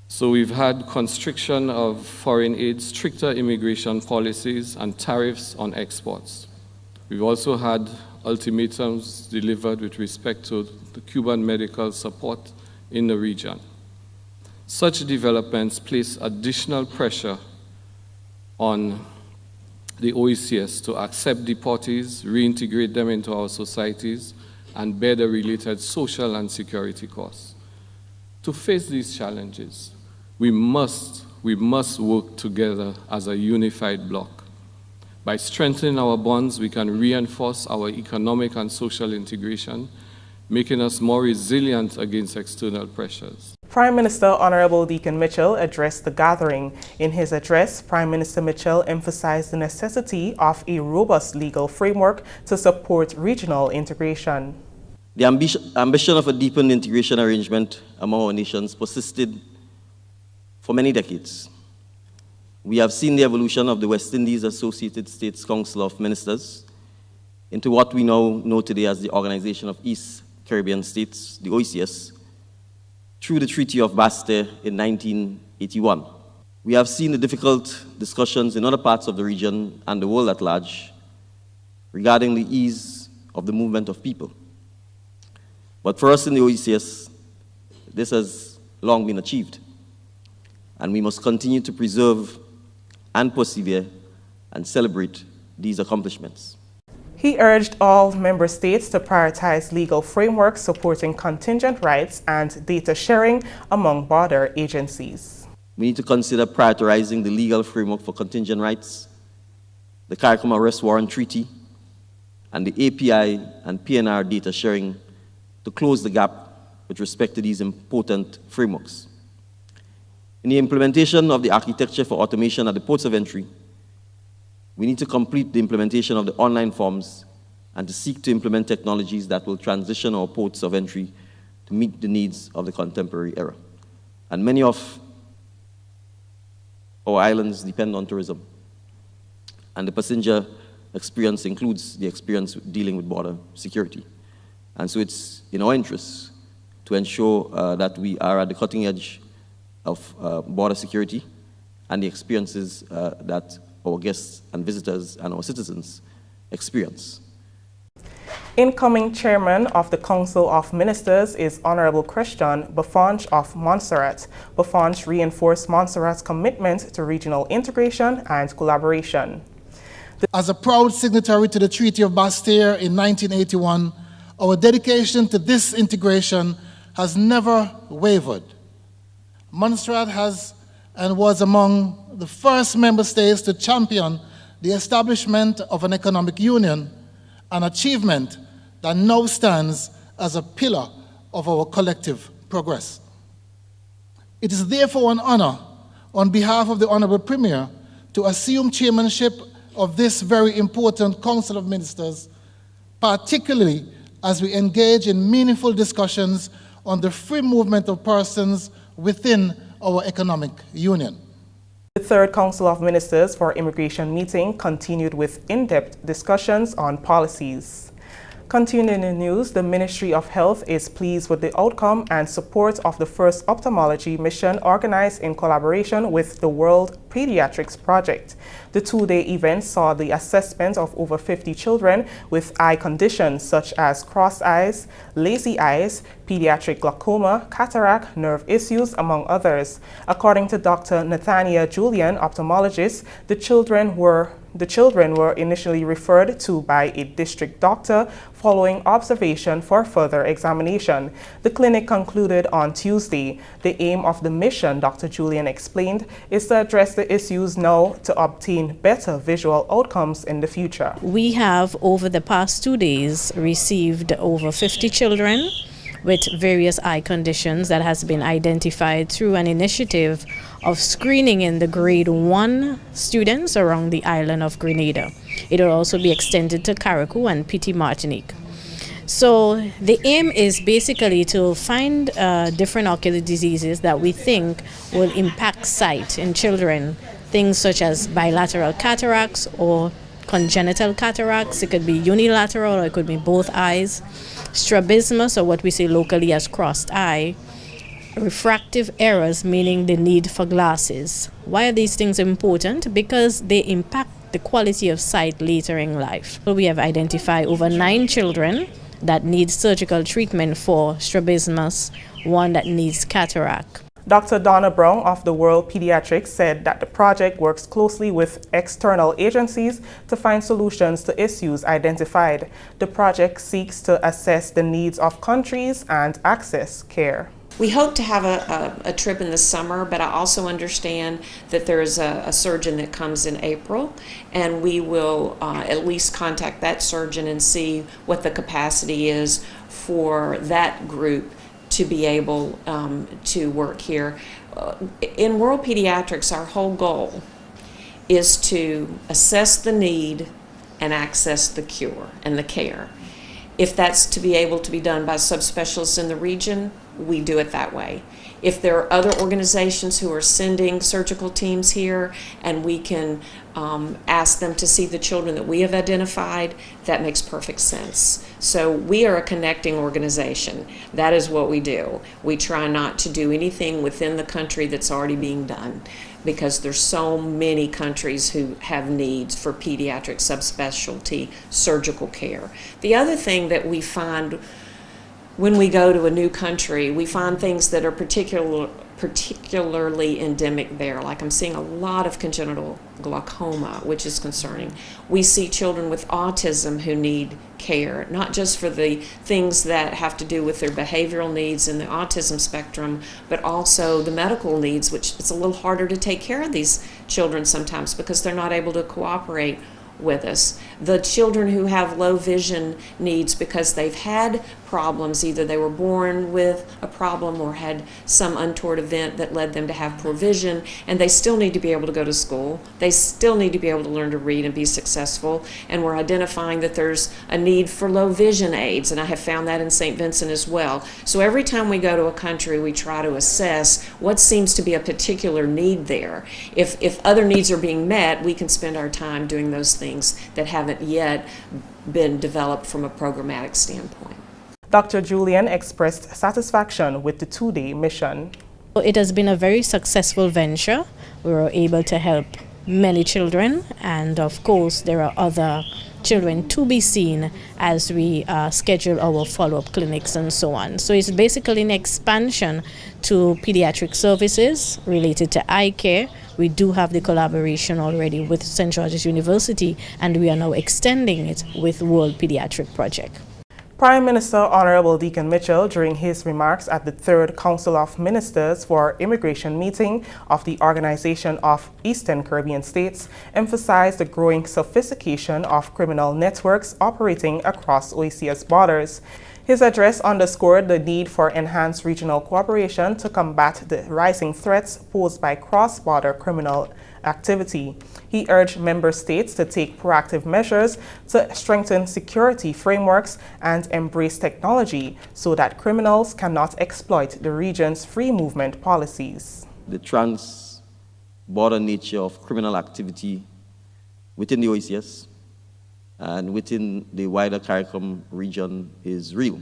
So we've had constriction of foreign aid, stricter immigration policies, and tariffs on exports. We've also had ultimatums delivered with respect to the Cuban medical support in the region. Such developments place additional pressure on the OECS to accept deportees, reintegrate them into our societies, and bear the related social and security costs. To face these challenges, we must work together as a unified bloc. By strengthening our bonds, we can reinforce our economic and social integration, making us more resilient against external pressures. Prime Minister Honorable Deacon Mitchell addressed the gathering. In his address, Prime Minister Mitchell emphasized the necessity of a robust legal framework to support regional integration. The ambition of a deepened integration arrangement among our nations persisted for many decades. We have seen the evolution of the West Indies Associated States Council of Ministers into what we now know today as the Organization of East Caribbean States, the OECS, through the Treaty of Bastille in 1981. We have seen the difficult discussions in other parts of the region and the world at large regarding the ease of the movement of people. But for us in the OECS, this has long been achieved, and we must continue to preserve and persevere and celebrate these accomplishments. He urged all member states to prioritize legal frameworks supporting contingent rights and data sharing among border agencies. We need to consider prioritizing the legal framework for contingent rights, the CARICOM Arrest Warrant Treaty, and the API and PNR data sharing to close the gap with respect to these important frameworks. In the implementation of the architecture for automation at the ports of entry, we need to complete the implementation of the online forms and to seek to implement technologies that will transition our ports of entry to meet the needs of the contemporary era. And many of our islands depend on tourism. And the passenger experience includes the experience dealing with border security. And so it's in our interests to ensure that we are at the cutting edge of border security and the experiences that our guests and visitors and our citizens experience. Incoming chairman of the Council of Ministers is Honorable Christian Baffange of Montserrat. Baffange reinforced Montserrat's commitment to regional integration and collaboration. As a proud signatory to the Treaty of Bastille in 1981, our dedication to this integration has never wavered. Montserrat has and was among the first member states to champion the establishment of an economic union, an achievement that now stands as a pillar of our collective progress. It is therefore an honor, on behalf of the Honorable Premier, to assume chairmanship of this very important Council of Ministers, particularly as we engage in meaningful discussions on the free movement of persons within our economic union. The third Council of Ministers for Immigration meeting continued with in-depth discussions on policies. Continuing in the news, the Ministry of Health is pleased with the outcome and support of the first ophthalmology mission organized in collaboration with the World Pediatrics Project. The two-day event saw the assessment of over 50 children with eye conditions such as crossed eyes, lazy eyes, pediatric glaucoma, cataract, nerve issues, among others. According to Dr. Nathania Julian, ophthalmologist, the children were initially referred to by a district doctor following observation for further examination. The clinic concluded on Tuesday. The aim of the mission, Dr. Julian explained, is to address the issues now to obtain better visual outcomes in the future. We have, over the past 2 days, received over 50 children with various eye conditions that has been identified through an initiative of screening in the grade 1 students around the island of Grenada. It will also be extended to Carriacou and Petit Martinique. So the aim is basically to find different ocular diseases that we think will impact sight in children, things such as bilateral cataracts or congenital cataracts. It could be unilateral or it could be both eyes. Strabismus, or what we say locally as crossed eye. Refractive errors, meaning the need for glasses. Why are these things important? Because they impact the quality of sight later in life. We have identified over 9 children that need surgical treatment for strabismus, 1 that needs cataract. Dr. Donna Brown of the World Pediatrics said that the project works closely with external agencies to find solutions to issues identified. The project seeks to assess the needs of countries and access care. We hope to have a trip in the summer, but I also understand that there is a surgeon that comes in April, and we will at least contact that surgeon and see what the capacity is for that group to be able to work here. In World Pediatrics, our whole goal is to assess the need and access the cure and the care. If that's to be able to be done by subspecialists in the region, we do it that way. If there are other organizations who are sending surgical teams here and we can ask them to see the children that we have identified, that makes perfect sense. So we are a connecting organization. That is what we do. We try not to do anything within the country that's already being done, because there's so many countries who have needs for pediatric subspecialty surgical care. The other thing that we find when we go to a new country, we find things that are particularly endemic there. Like I'm seeing a lot of congenital glaucoma, which is concerning. We see children with autism who need care, not just for the things that have to do with their behavioral needs in the autism spectrum, but also the medical needs, which it's a little harder to take care of these children sometimes because they're not able to cooperate with us. The children who have low vision needs because they've had problems, either they were born with a problem or had some untoward event that led them to have poor vision, and they still need to be able to go to school. They still need to be able to learn to read and be successful, and we're identifying that there's a need for low vision aids, and I have found that in St. Vincent as well. So every time we go to a country, we try to assess what seems to be a particular need there. If other needs are being met, we can spend our time doing those things that haven't yet been developed from a programmatic standpoint. Dr. Julian expressed satisfaction with the two-day mission. It has been a very successful venture. We were able to help many children, and of course there are other children to be seen as we schedule our follow-up clinics and so on. So it's basically an expansion to pediatric services related to eye care. We do have the collaboration already with St. George's University, and we are now extending it with World Pediatric Project. Prime Minister Honorable Deacon Mitchell, during his remarks at the third Council of Ministers for Immigration meeting of the Organization of Eastern Caribbean States, emphasized the growing sophistication of criminal networks operating across OECS borders. His address underscored the need for enhanced regional cooperation to combat the rising threats posed by cross-border criminal activity. He urged member states to take proactive measures to strengthen security frameworks and embrace technology so that criminals cannot exploit the region's free movement policies. The trans-border nature of criminal activity within the OECS and within the wider CARICOM region is real.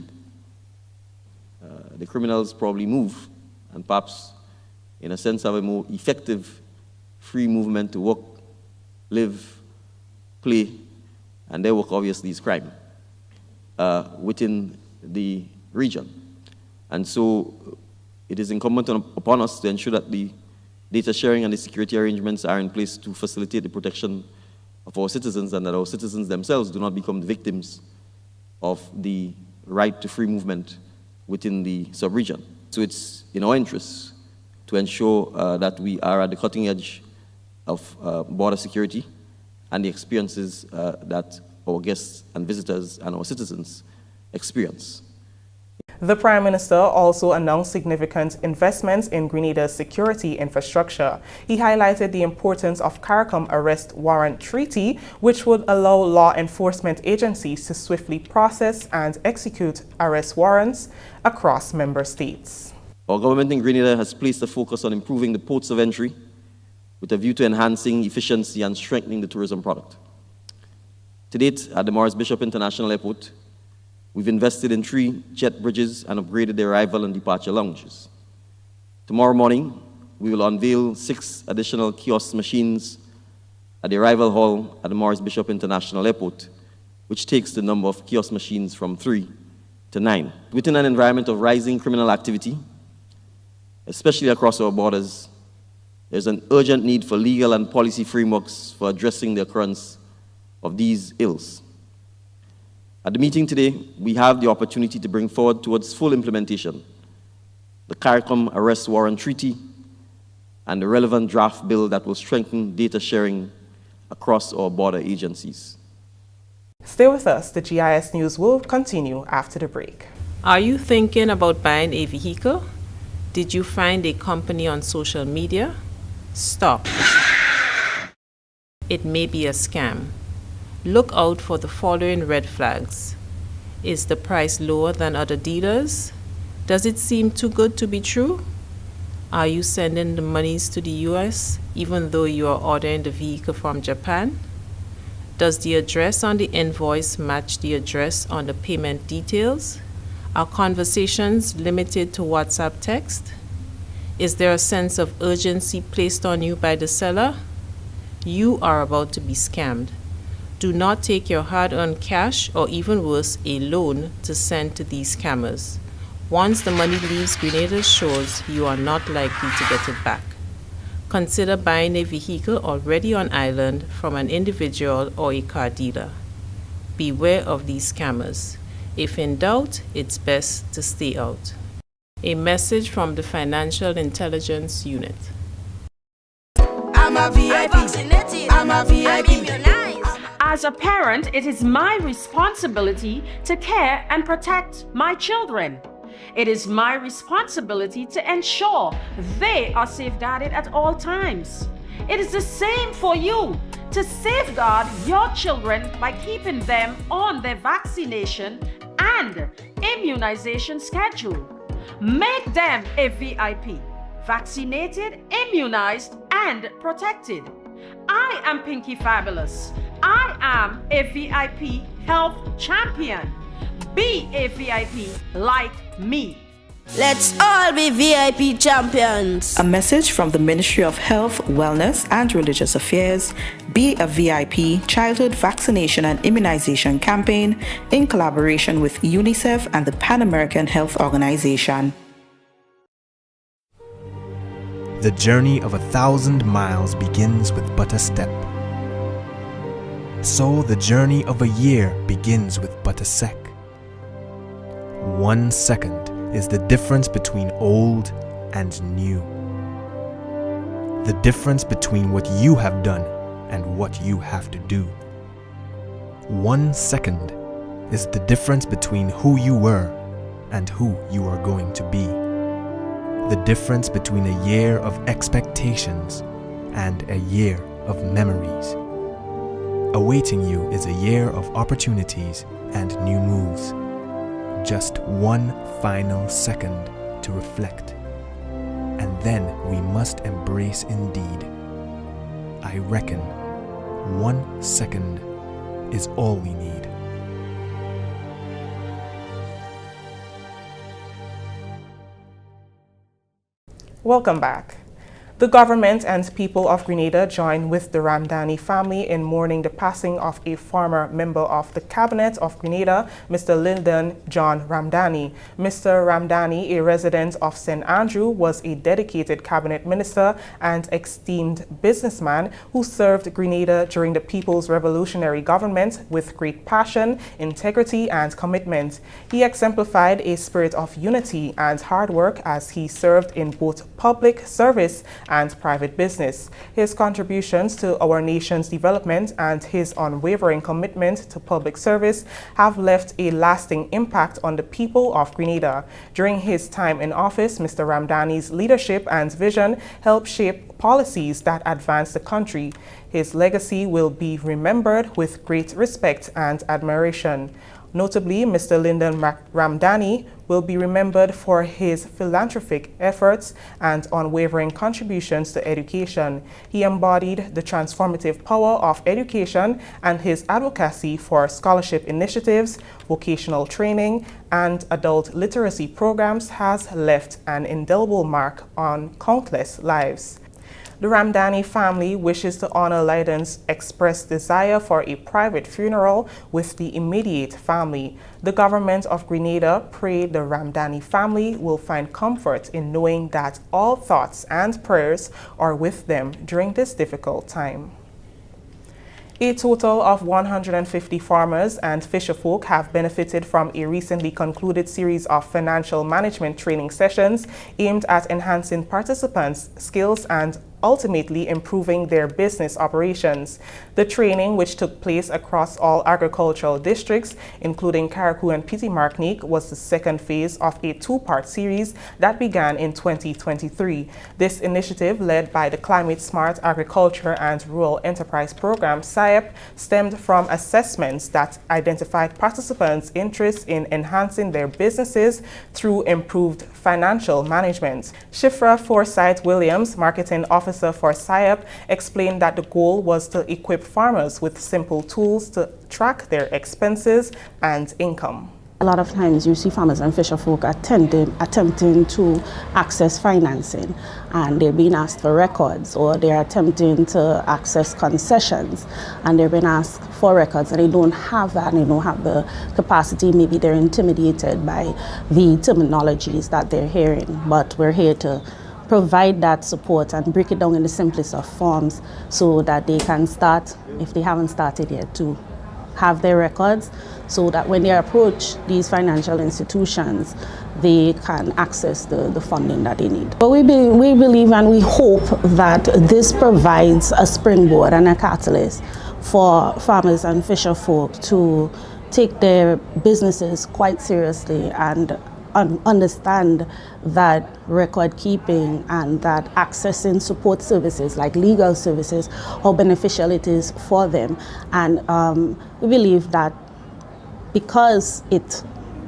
The criminals probably move and perhaps, in a sense, have a more effective free movement to work, live, play, and their work obviously is crime within the region. And so it is incumbent upon us to ensure that the data sharing and the security arrangements are in place to facilitate the protection of our citizens and that our citizens themselves do not become the victims of the right to free movement within the sub-region. So it's in our interests to ensure that we are at the cutting edge of border security and the experiences that our guests and visitors and our citizens experience. The Prime Minister also announced significant investments in Grenada's security infrastructure. He highlighted the importance of CARICOM Arrest Warrant Treaty, which would allow law enforcement agencies to swiftly process and execute arrest warrants across member states. Our government in Grenada has placed a focus on improving the ports of entry with a view to enhancing efficiency and strengthening the tourism product. To date, at the Morris Bishop International Airport, we've invested in 3 jet bridges and upgraded the arrival and departure lounges. Tomorrow morning, we will unveil 6 additional kiosk machines at the arrival hall at the Morris Bishop International Airport, which takes the number of kiosk machines from 3 to 9. Within an environment of rising criminal activity, especially across our borders, there's an urgent need for legal and policy frameworks for addressing the occurrence of these ills. At the meeting today, we have the opportunity to bring forward towards full implementation the CARICOM Arrest Warrant Treaty and the relevant draft bill that will strengthen data sharing across our border agencies. Stay with us. The GIS News will continue after the break. Are you thinking about buying a vehicle? Did you find a company on social media? Stop. It may be a scam. Look out for the following red flags. Is the price lower than other dealers? Does it seem too good to be true? Are you sending the monies to the US even though you are ordering the vehicle from Japan? Does the address on the invoice match the address on the payment details? Are conversations limited to WhatsApp text? Is there a sense of urgency placed on you by the seller? You are about to be scammed. Do not take your hard-earned cash or even worse, a loan to send to these scammers. Once the money leaves Grenada's shores, you are not likely to get it back. Consider buying a vehicle already on island from an individual or a car dealer. Beware of these scammers. If in doubt, it's best to stay out. A message from the Financial Intelligence Unit. I'm a VIP. I'm a VIP. As a parent, it is my responsibility to care and protect my children. It is my responsibility to ensure they are safeguarded at all times. It is the same for you to safeguard your children by keeping them on their vaccination and immunization schedule. Make them a VIP, vaccinated, immunized, and protected. I am Pinky Fabulous. I am a VIP health champion. Be a VIP like me. Let's all be VIP champions. A message from the Ministry of Health, Wellness and Religious Affairs, Be a VIP Childhood Vaccination and Immunization Campaign in collaboration with UNICEF and the Pan American Health Organization. The journey of 1,000 miles begins with but a step. So the journey of a year begins with but a sec. 1 second is the difference between old and new. The difference between what you have done and what you have to do. 1 second is the difference between who you were and who you are going to be. The difference between a year of expectations and a year of memories. Awaiting you is a year of opportunities and new moves. Just one final second to reflect, and then we must embrace indeed. I reckon 1 second is all we need. Welcome back. The government and people of Grenada join with the Ramdani family in mourning the passing of a former member of the Cabinet of Grenada, Mr. Lyndon John Ramdani. Mr. Ramdani, a resident of St. Andrew, was a dedicated cabinet minister and esteemed businessman who served Grenada during the People's Revolutionary Government with great passion, integrity, and commitment. He exemplified a spirit of unity and hard work as he served in both public service and private business. His contributions to our nation's development and his unwavering commitment to public service have left a lasting impact on the people of Grenada. During his time in office, Mr. Ramdani's leadership and vision helped shape policies that advance the country. His legacy will be remembered with great respect and admiration. Notably, Mr. Lyndon Ramdani will be remembered for his philanthropic efforts and unwavering contributions to education. He embodied the transformative power of education, and his advocacy for scholarship initiatives, vocational training, and adult literacy programs has left an indelible mark on countless lives. The Ramdani family wishes to honor Lyndon's expressed desire for a private funeral with the immediate family. The government of Grenada pray the Ramdani family will find comfort in knowing that all thoughts and prayers are with them during this difficult time. A total of 150 farmers and fisherfolk have benefited from a recently concluded series of financial management training sessions aimed at enhancing participants' skills and ultimately improving their business operations. The training, which took place across all agricultural districts, including Carriacou and Petite Martinique, was the second phase of a two-part series that began in 2023. This initiative, led by the Climate Smart Agriculture and Rural Enterprise Program, SIAP, stemmed from assessments that identified participants' interest in enhancing their businesses through improved financial management. Shifra Forsyth Williams, Marketing Officer for SIAP, explained that the goal was to equip farmers with simple tools to track their expenses and income. A lot of times you see farmers and fisherfolk attempting to access financing, and they're being asked for records, or they're attempting to access concessions and they're being asked for records, and they don't have that, and they don't have the capacity. Maybe they're intimidated by the terminologies that they're hearing, but we're here to provide that support and break it down in the simplest of forms so that they can start, if they haven't started yet, to have their records, so that when they approach these financial institutions, they can access the funding that they need. But we believe and we hope that this provides a springboard and a catalyst for farmers and fisherfolk to take their businesses quite seriously and understand that record keeping and that accessing support services like legal services, how beneficial it is for them. And we believe that because it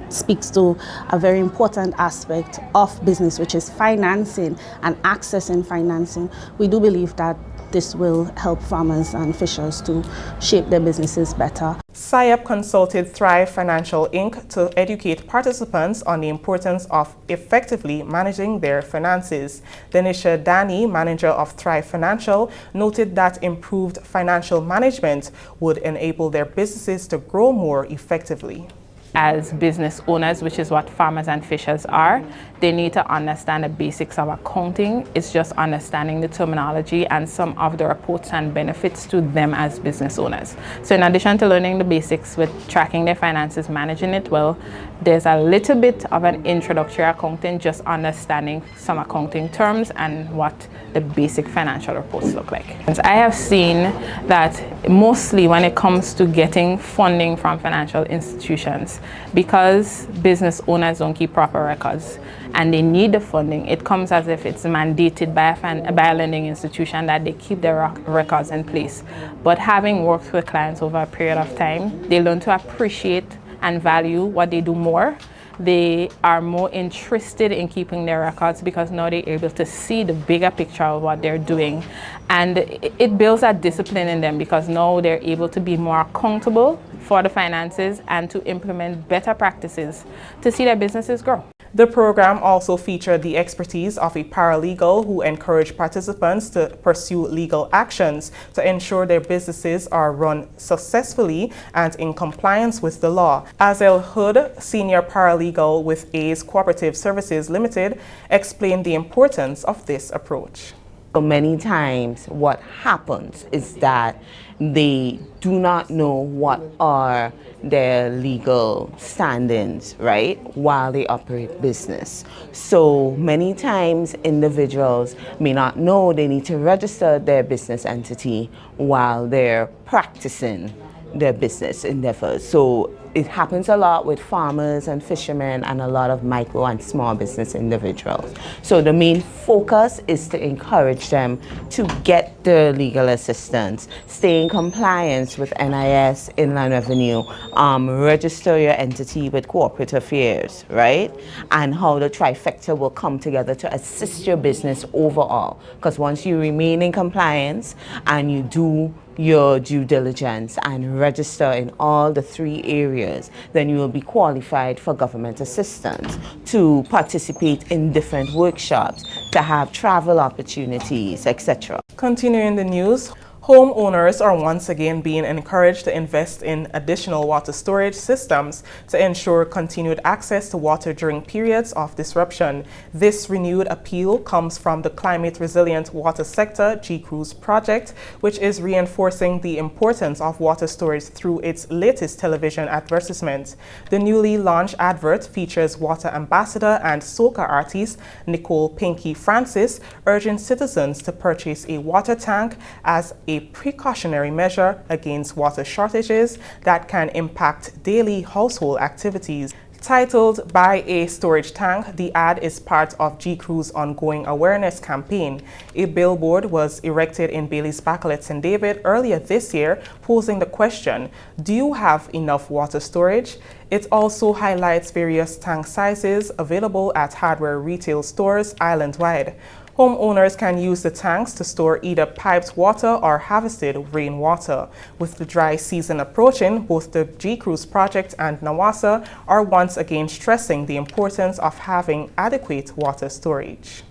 speaks to a very important aspect of business, which is financing and accessing financing, we do believe that this will help farmers and fishers to shape their businesses better. SIAP consulted Thrive Financial Inc. to educate participants on the importance of effectively managing their finances. Denisha Dani, manager of Thrive Financial, noted that improved financial management would enable their businesses to grow more effectively. As business owners, which is what farmers and fishers are, they need to understand the basics of accounting. It's just understanding the terminology and some of the reports and benefits to them as business owners. So in addition to learning the basics with tracking their finances, managing it well, there's a little bit of an introductory accounting, just understanding some accounting terms and what the basic financial reports look like. And I have seen that mostly when it comes to getting funding from financial institutions, because business owners don't keep proper records, and they need the funding, it comes as if it's mandated by a lending institution that they keep their records in place. But having worked with clients over a period of time, they learn to appreciate and value what they do more. They are more interested in keeping their records because now they're able to see the bigger picture of what they're doing. And it builds that discipline in them because now they're able to be more accountable for the finances and to implement better practices to see their businesses grow. The program also featured the expertise of a paralegal who encouraged participants to pursue legal actions to ensure their businesses are run successfully and in compliance with the law. Azel Hood, senior paralegal with A's Cooperative Services Limited, explained the importance of this approach. So many times what happens is that they do not know what are their legal standings, right, while they operate business. So many times individuals may not know they need to register their business entity while they're practicing their business endeavors. So it happens a lot with farmers and fishermen and a lot of micro and small business individuals. So the main focus is to encourage them to get the legal assistance, stay in compliance with NIS, Inland Revenue, register your entity with Corporate Affairs, right? And how the trifecta will come together to assist your business overall. Because once you remain in compliance and you do your due diligence and register in all the 3 areas, then you will be qualified for government assistance to participate in different workshops, to have travel opportunities, etc. Continuing the news, homeowners are once again being encouraged to invest in additional water storage systems to ensure continued access to water during periods of disruption. This renewed appeal comes from the Climate Resilient Water Sector GCRUISE project, which is reinforcing the importance of water storage through its latest television advertisement. The newly launched advert features water ambassador and soca artist Nicole Pinky Francis urging citizens to purchase a water tank as a precautionary measure against water shortages that can impact daily household activities. Titled "Buy a Storage Tank," the ad is part of GCRUISE's ongoing awareness campaign. A billboard was erected in Bailey's Bacalet St. David earlier this year, posing the question, do you have enough water storage? It also highlights various tank sizes available at hardware retail stores island-wide. Homeowners can use the tanks to store either piped water or harvested rainwater. With the dry season approaching, both the GCRUISE project and NAWASA are once again stressing the importance of having adequate water storage.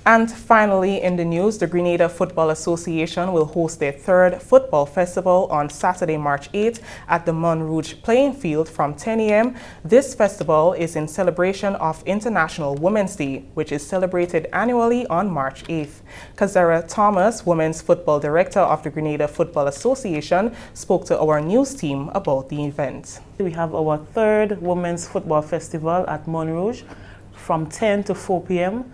And finally, in the news, the Grenada Football Association will host their 3rd football festival on Saturday, March 8th at the Montrouge Playing Field from 10 a.m. This festival is in celebration of International Women's Day, which is celebrated annually on March 8th. Kazara Thomas, Women's Football Director of the Grenada Football Association, spoke to our news team about the event. We have our 3rd Women's Football Festival at Montrouge from 10 to 4 p.m.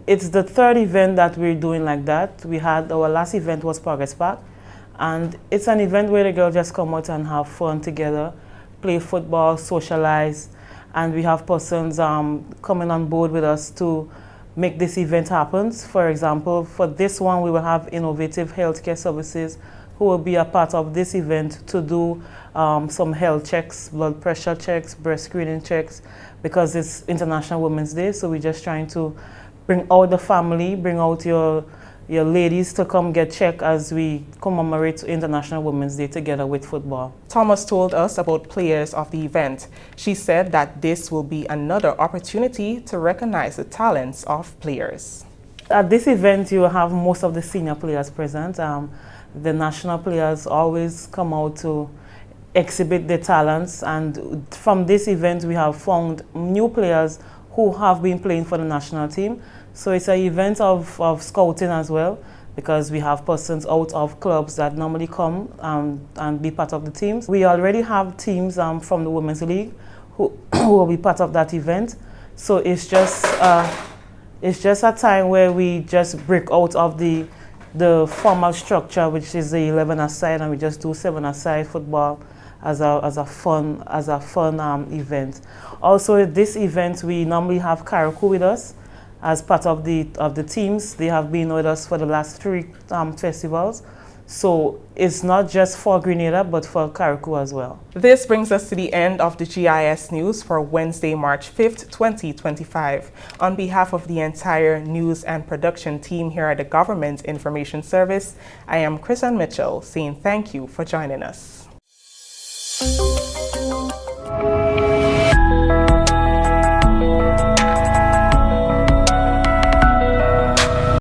It's the 3rd event that we're doing like that. We had our last event was Progress Park, and it's an event where the girls just come out and have fun together, play football, socialize, and we have persons coming on board with us to make this event happen. For example, for this one, we will have innovative healthcare services who will be a part of this event to do some health checks, blood pressure checks, breast screening checks, because it's International Women's Day, so we're just trying to bring out the family, bring out your ladies to come get checked as we commemorate International Women's Day together with football. Thomas told us about players of the event. She said that this will be another opportunity to recognize the talents of players. At this event, you will have most of the senior players present. The national players always come out to exhibit their talents, and from this event we have found new players who have been playing for the national team. So it's an event of scouting as well, because we have persons out of clubs that normally come and be part of the teams. We already have teams from the Women's League who will be part of that event. So it's just a time where we just break out of the formal structure, which is the 11-a-side, and we just do 7-a-side football as a fun event. Also, this event we normally have Karakou with us as part of the teams. They have been with us for the last 3 festivals. So it's not just for Grenada, but for Karakou as well. This brings us to the end of the GIS News for Wednesday, March 5th, 2025. On behalf of the entire news and production team here at the Government Information Service, I am Chrisann Mitchell saying thank you for joining us.